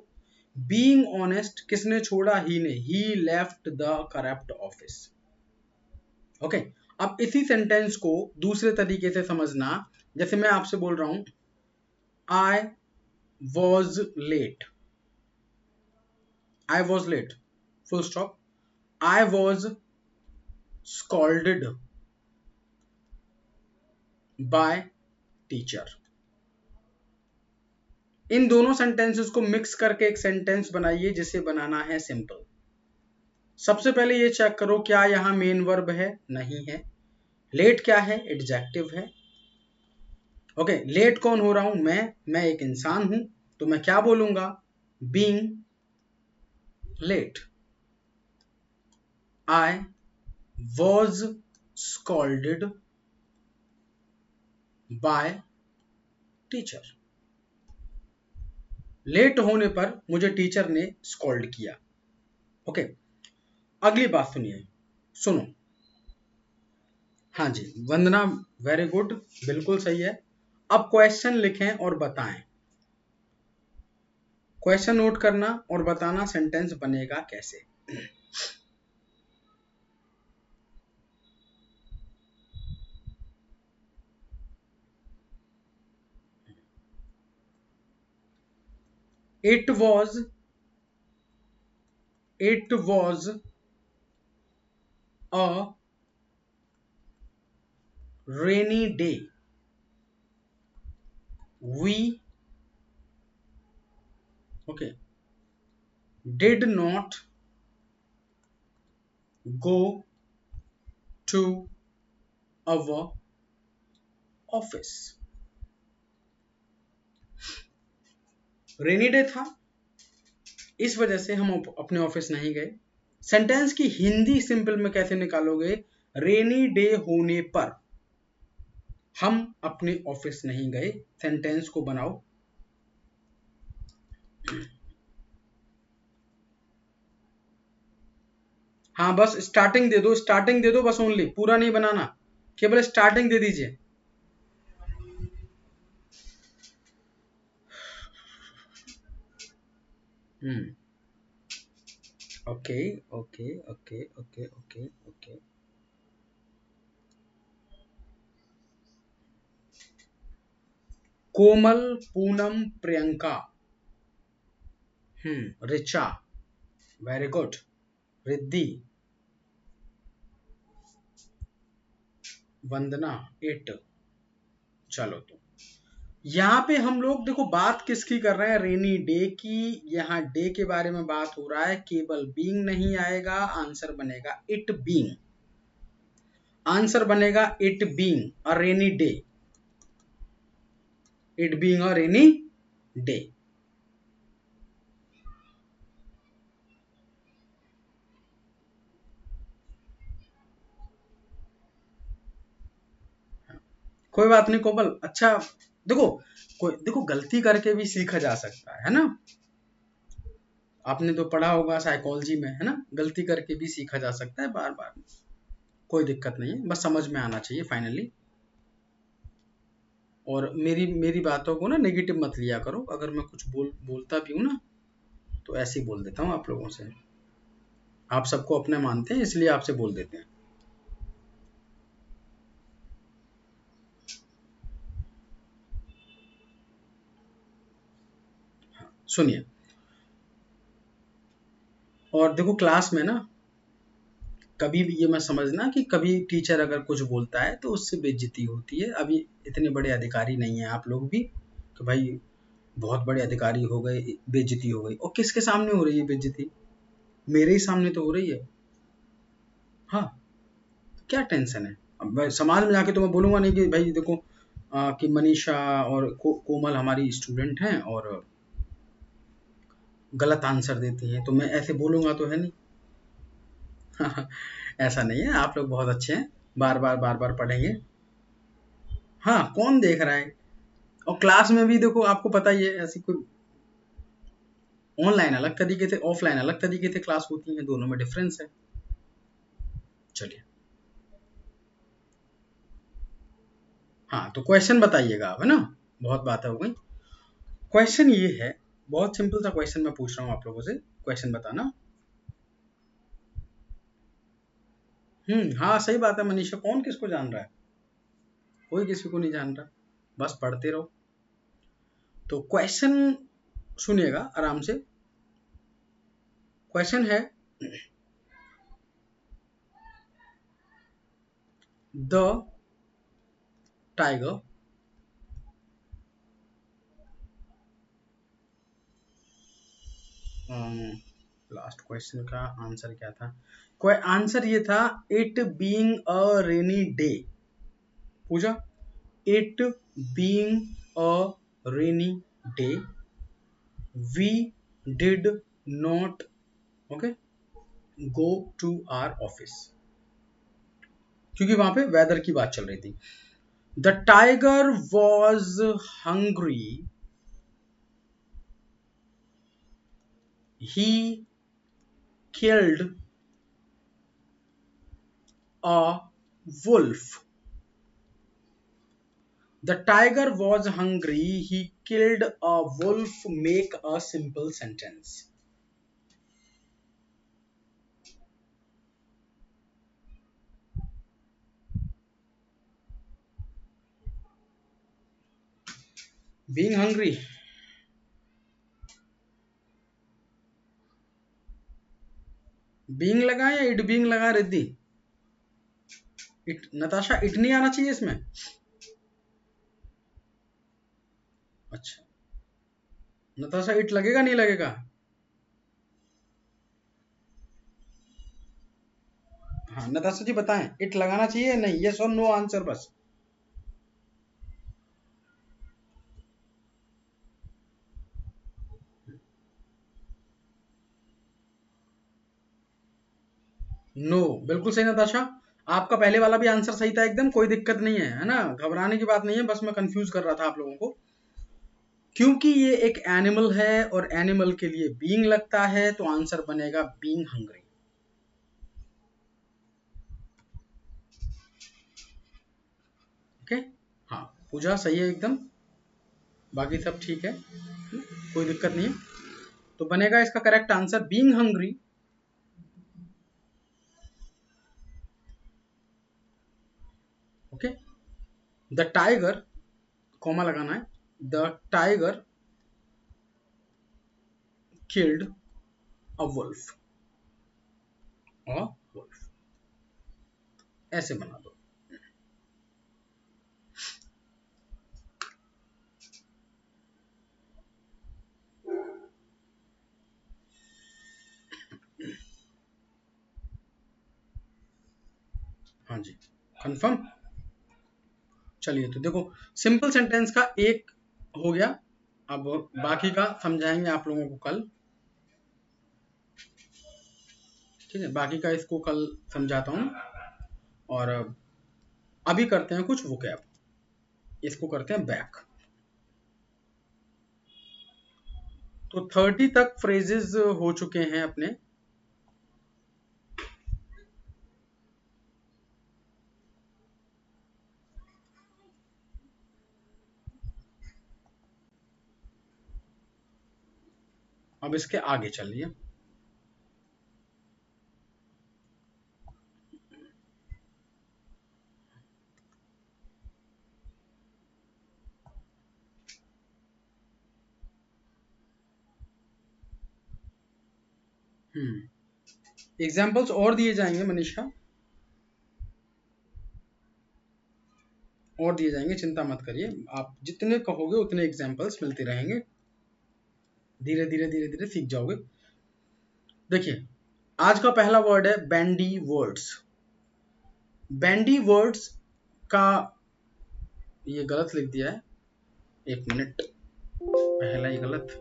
बीइंग ऑनेस्ट किसने छोड़ा, ही ने, he left the correct office. Okay, अब इसी सेंटेंस को दूसरे तरीके से समझना, जैसे मैं आपसे बोल रहा हूं I was late, I was late full stop, I was scolded by teacher. इन दोनों सेंटेंसेस को मिक्स करके एक सेंटेंस बनाइए जिसे बनाना है सिंपल। सबसे पहले ये चेक करो क्या यहां मेन वर्ब है, नहीं है। लेट क्या है, एडजेक्टिव है। ओके, लेट कौन हो रहा हूं, मैं एक इंसान हूं, तो मैं क्या बोलूंगा, being late. I was scolded by teacher. Late होने पर मुझे टीचर ने स्कॉल्ड किया। ओके, अगली बात सुनिए, सुनो। हाँ जी, वंदना, वेरी गुड, बिल्कुल सही है। अब क्वेश्चन लिखें और बताएं। क्वेश्चन नोट करना और बताना सेंटेंस बनेगा कैसे। It was a rainy day, we okay did not go to our office. Rainy day था, इस वजह से हम अपने ऑफिस नहीं गए। सेंटेंस की हिंदी सिंपल में कैसे निकालोगे, रेनी डे होने पर हम अपने ऑफिस नहीं गए। सेंटेंस को बनाओ। हाँ, बस स्टार्टिंग दे दो, स्टार्टिंग दे दो बस, ओनली पूरा नहीं बनाना, केवल स्टार्टिंग दे दीजिए। Okay okay okay okay okay okay. Komal, Poonam, Priyanka, Richa, very good, Riddhi, Vandana, it. चलो, तो यहाँ पे हम लोग देखो बात किसकी कर रहे हैं, रेनी डे की। यहाँ डे के बारे में बात हो रहा है, केवल बीइंग नहीं आएगा, आंसर बनेगा इट बीइंग। आंसर बनेगा it being a rainy day, it being a rainy day. कोई बात नहीं कोमल, अच्छा देखो, देखो गलती करके भी सीखा जा सकता है ना। आपने तो पढ़ा होगा साइकोलॉजी में, है ना, गलती करके भी सीखा जा सकता है बार बार। कोई दिक्कत नहीं है, बस समझ में आना चाहिए फाइनली। और मेरी मेरी बातों को ना नेगेटिव मत लिया करो, अगर मैं कुछ बोलता भी हूँ ना, तो ऐसे ही बोल देता हूँ आप लोगों से। आप सबको अपने मानते हैं इसलिए आपसे बोल देते हैं। सुनिए, और देखो क्लास में ना कभी भी ये मत समझना कि कभी टीचर अगर कुछ बोलता है तो उससे बेइज्जती होती है। अभी इतने बड़े अधिकारी नहीं है आप लोग भी कि भाई बहुत बड़े अधिकारी हो गए, बेइज्जती हो गई। और किसके सामने हो रही है बेइज्जती, मेरे ही सामने तो हो रही है। हाँ, क्या टेंशन है। अब समाज में जाके तो मैं बोलूंगा नहीं कि भाई देखो कि मनीषा और कोमल हमारी स्टूडेंट हैं और गलत आंसर देती हैं, तो मैं ऐसे बोलूंगा तो है नहीं। ऐसा नहीं है, आप लोग बहुत अच्छे हैं, बार बार पढ़ेंगे। हाँ, कौन देख रहा है। और क्लास में भी देखो आपको पता ही है, ऐसी कोई ऑनलाइन अलग तरीके से, ऑफलाइन अलग तरीके से क्लास होती है, दोनों में डिफरेंस है। चलिए, हाँ तो क्वेश्चन बताइएगा आप, है ना, बहुत बातें हो गई। क्वेश्चन ये है, बहुत सिंपल सा क्वेश्चन मैं पूछ रहा हूँ आप लोगों से, क्वेश्चन बताना। हाँ सही बात है मनीषा, कौन किसको जान रहा है, कोई किसी को नहीं जान रहा, बस पढ़ते रहो। तो क्वेश्चन सुनिएगा आराम से। क्वेश्चन है, द टाइगर लास्ट क्वेश्चन का आंसर क्या था, कोई आंसर ये था, it being a rainy day, Puja, it being a rainy day we did not okay go to our office, क्योंकि वहां पे वेदर की बात चल रही थी। The tiger was hungry, he killed a wolf. The tiger was hungry, he killed a wolf. Make a simple sentence. Being hungry, being लगा या it being लगा रिद्धि, इट नताशा, इट नहीं आना चाहिए इसमें। अच्छा नताशा, इट लगेगा नहीं लगेगा? हाँ नताशा जी बताएं, इट लगाना चाहिए नहीं, यस और नो आंसर बस। नो, बिल्कुल सही नताशा, आपका पहले वाला भी आंसर सही था एकदम, कोई दिक्कत नहीं है, है ना, घबराने की बात नहीं है, बस मैं कंफ्यूज कर रहा था आप लोगों को, क्योंकि ये एक एनिमल है और एनिमल के लिए बीइंग लगता है, तो आंसर बनेगा बीइंग हंग्री। ओके, हाँ पूजा सही है एकदम, बाकी सब ठीक है, कोई दिक्कत नहीं है, तो बनेगा इसका correct answer being hungry. Okay, the tiger, comma लगाना है, the tiger killed a wolf, a wolf, ऐसे बना दो। हाँ जी, कंफर्म। चलिए तो देखो, सिंपल सेंटेंस का एक हो गया, अब बाकी का समझाएंगे आप लोगों को कल, ठीक है, बाकी का इसको कल समझाता हूँ। और अभी करते हैं कुछ वोकैब, इसको करते हैं बैक। तो 30 तक फ्रेजेस हो चुके हैं अपने, अब इसके आगे चलिए। एग्जाम्पल्स और दिए जाएंगे मनीषा, और दिए जाएंगे, चिंता मत करिए, आप जितने कहोगे उतने एग्जाम्पल्स मिलते रहेंगे, धीरे धीरे धीरे धीरे सीख जाओगे। देखिए, आज का पहला वर्ड है बैंडी वर्ड्स। बैंडी वर्ड्स का, ये गलत लिख दिया है, एक मिनट, पहला ही गलत,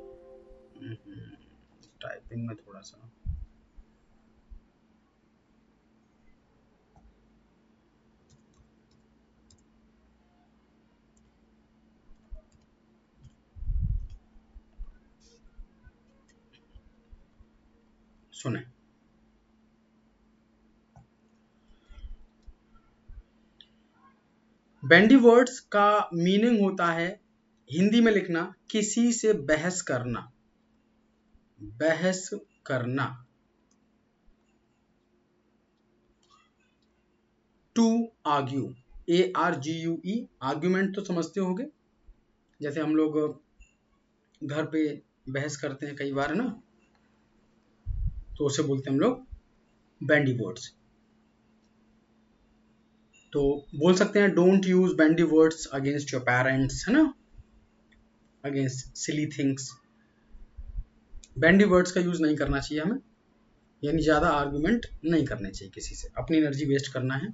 टाइपिंग में थोड़ा सा, सुने, बैंडी वर्ड्स का मीनिंग होता है, हिंदी में लिखना, किसी से बहस करना, बहस करना, टू आर्ग्यू, ARGUE, आर्ग्यूमेंट तो समझते होगे, जैसे हम लोग घर पे बहस करते हैं कई बार ना, तो उसे बोलते हैं हम लोग बैंडी वर्ड्स। तो बोल सकते हैं don't use bandy words against your parents, है ना, against silly things. Bandy words का यूज नहीं करना चाहिए हमें, यानी ज्यादा आर्गुमेंट नहीं करने चाहिए किसी से, अपनी एनर्जी वेस्ट करना है।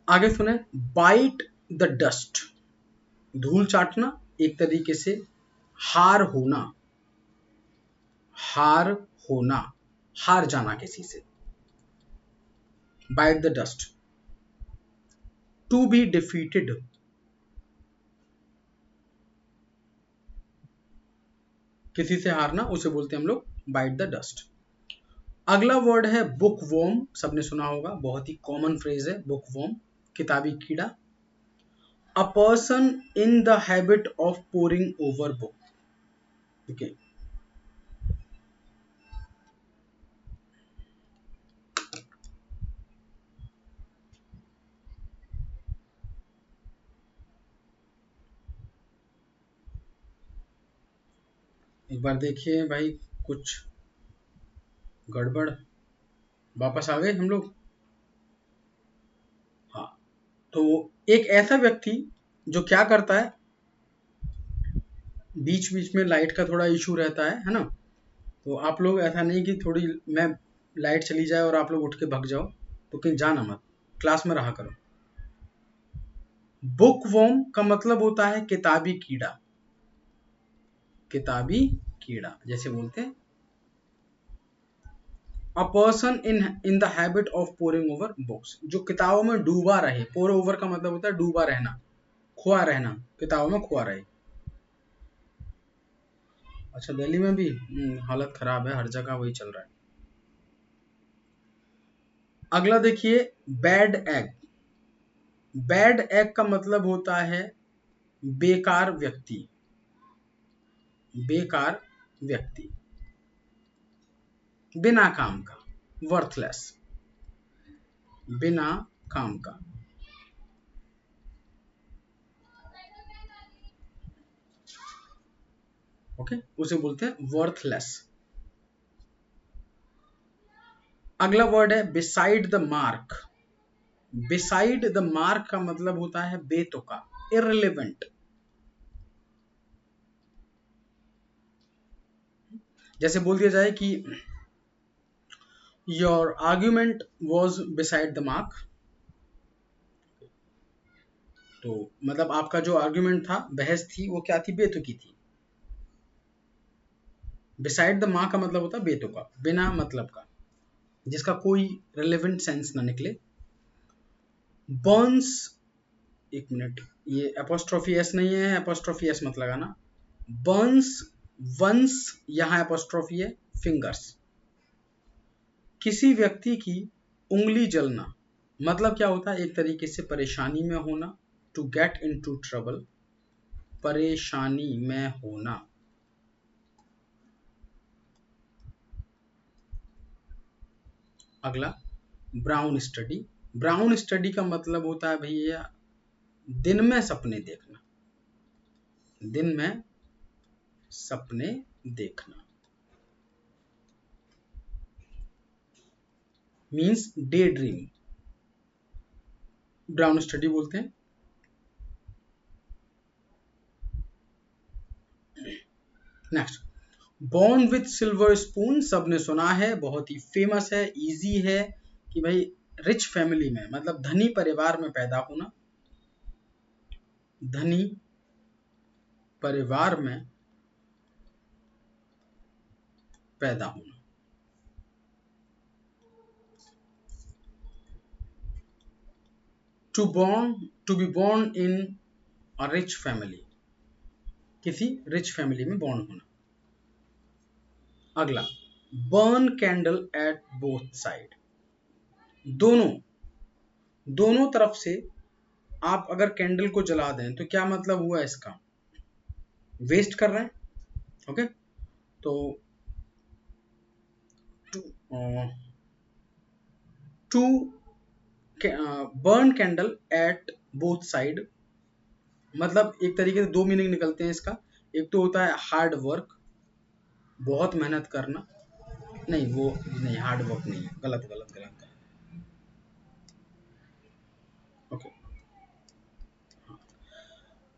आगे सुने, बाइट द डस्ट, धूल चाटना, एक तरीके से हार होना, हार होना, हार जाना किसी से, bite the dust. To be defeated, किसी से हारना, उसे बोलते हैं हम लोग बाइट द डस्ट। अगला वर्ड है बुक वॉर्म, सबने सुना होगा, बहुत ही कॉमन फ्रेज है बुक वॉर्म, किताबी कीड़ा। A person in the habit of poring over book, ठीक है। एक बार देखिए भाई, कुछ गड़बड़, वापस आ गए हम लोग। हाँ, तो एक ऐसा व्यक्ति जो क्या करता है, बीच बीच में लाइट का थोड़ा इशू रहता है ना, तो आप लोग ऐसा नहीं कि थोड़ी मैं लाइट चली जाए और आप लोग उठ के भाग जाओ, तो कहीं जाना मत, क्लास में रहा करो। बुक वॉर्म का मतलब होता है किताबी कीड़ा, किताबी कीड़ा जैसे बोलते हैं। अ person in the habit of poring over books, जो किताबों में डूबा रहे, पोर ओवर का मतलब होता है डूबा रहना, खोआ रहना, किताबों में खोआ रहे। अच्छा, दिल्ली में भी हालत खराब है, हर जगह वही चल रहा है। अगला देखिए, बैड एग। बैड एग का मतलब होता है बेकार व्यक्ति, बेकार व्यक्ति, बिना काम का, वर्थलेस, बिना काम का, ओके, उसे बोलते हैं वर्थलेस। अगला वर्ड है beside the mark. Beside the mark का मतलब होता है बेतुका, इररिलेवेंट। जैसे बोल दिया जाए कि your argument was beside the mark, तो मतलब आपका जो आर्ग्यूमेंट था, बहस थी, वो क्या थी, बेतुकी थी। बिसाइड द मार्क का मतलब होता है बेतुका, बिना मतलब का, जिसका कोई रिलेवेंट सेंस ना निकले। बर्न्स, एक मिनट, ये एपोस्ट्रोफी एस नहीं है, एपोस्ट्रोफी एस मत लगाना। बर्न्स वंस, यहां एपोस्ट्रोफी है, फिंगर्स, किसी व्यक्ति की उंगली जलना, मतलब क्या होता है, एक तरीके से परेशानी में होना, to get in to trouble, परेशानी में होना। अगला ब्राउन स्टडी। ब्राउन स्टडी का मतलब होता है भैया दिन में सपने देखना, दिन में सपने देखना, means day dream, brown study बोलते हैं। Next, born with silver spoon, सबने सुना है, बहुत ही फेमस है, इजी है, कि भाई रिच फैमिली में, मतलब धनी परिवार में पैदा होना, धनी परिवार में पैदा होना। To be born in a rich family, किसी रिच फैमिली में बॉर्न होना। अगला, burn candle at both side, दोनों दोनों तरफ से आप अगर कैंडल को जला दें, तो क्या मतलब हुआ इसका, वेस्ट कर रहे हैं, ओके। तो to burn candle at both side, मतलब एक तरीके से दो मीनिंग निकलते हैं इसका। एक तो होता है हार्ड वर्क, बहुत मेहनत करना, नहीं वो नहीं, हार्ड वर्क नहीं है, गलत गलत गलत। Okay,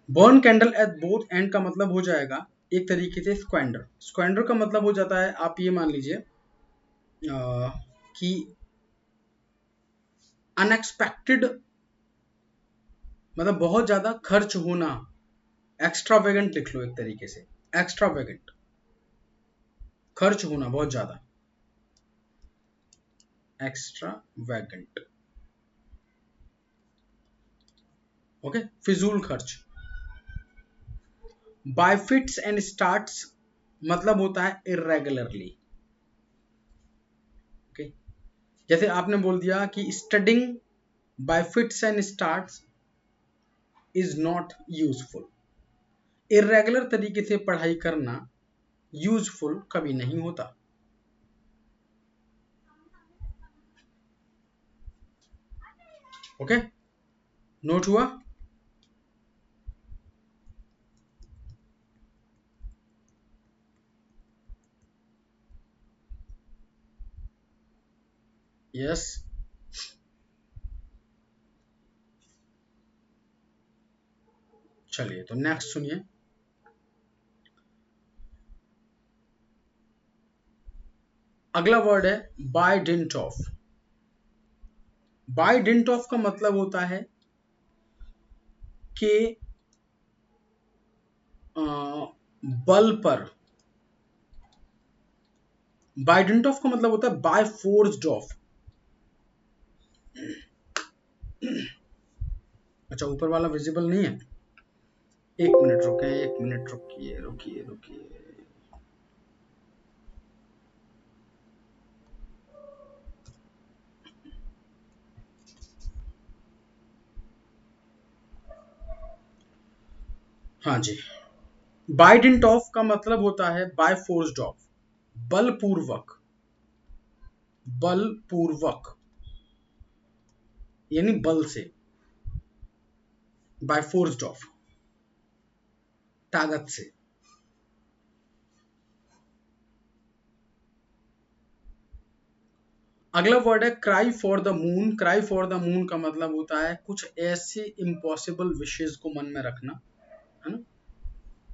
burn candle at both and का मतलब हो जाएगा एक तरीके से स्क्वेंडर। स्क्वेंडर का मतलब हो जाता है, आप ये मान लीजिए कि अनएक्सपेक्टेड, मतलब बहुत ज्यादा खर्च होना, एक्स्ट्रावेगेंट लिख लो एक तरीके से, एक्स्ट्रावेगेंट, खर्च होना बहुत ज्यादा, एक्स्ट्रावेगेंट। ओके, फिजूल खर्च। बाय फिट्स एंड स्टार्ट्स मतलब होता है इरेगुलरली। ओके, जैसे आपने बोल दिया कि studying by fits and starts is not useful. Irregular तरीके से पढ़ाई करना यूजफुल कभी नहीं होता। ओके, नोट हुआ? यस। चलिए तो नेक्स्ट सुनिए। अगला वर्ड है by dint of. By dint of का मतलब होता है कि बल पर। बाय डिंट ऑफ का मतलब होता है बाय फोर्स्ड ऑफ। अच्छा, ऊपर वाला विजिबल नहीं है, एक मिनट रुके, एक मिनट रुकिए रुकिए रुकिए। हाँ जी, बाय डिंट ऑफ का मतलब होता है बाय फोर्स्ड ऑफ, बलपूर्वक, बलपूर्वक यानी बल से, बाय फोर्स्ड ऑफ, ताकत से। अगला वर्ड है cry for the moon. Cry for the moon का मतलब होता है कुछ ऐसे इम्पॉसिबल विशेष को मन में रखना, है ना,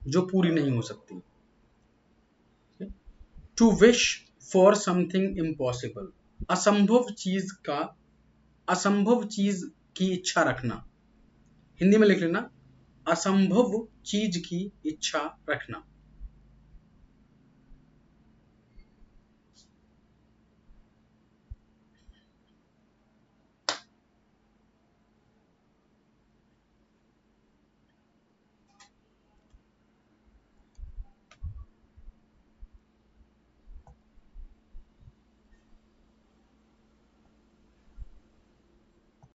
जो पूरी नहीं हो सकती। To wish for something impossible, असंभव चीज का, असंभव चीज की इच्छा रखना। हिंदी में लिख लेना, असंभव चीज की इच्छा रखना।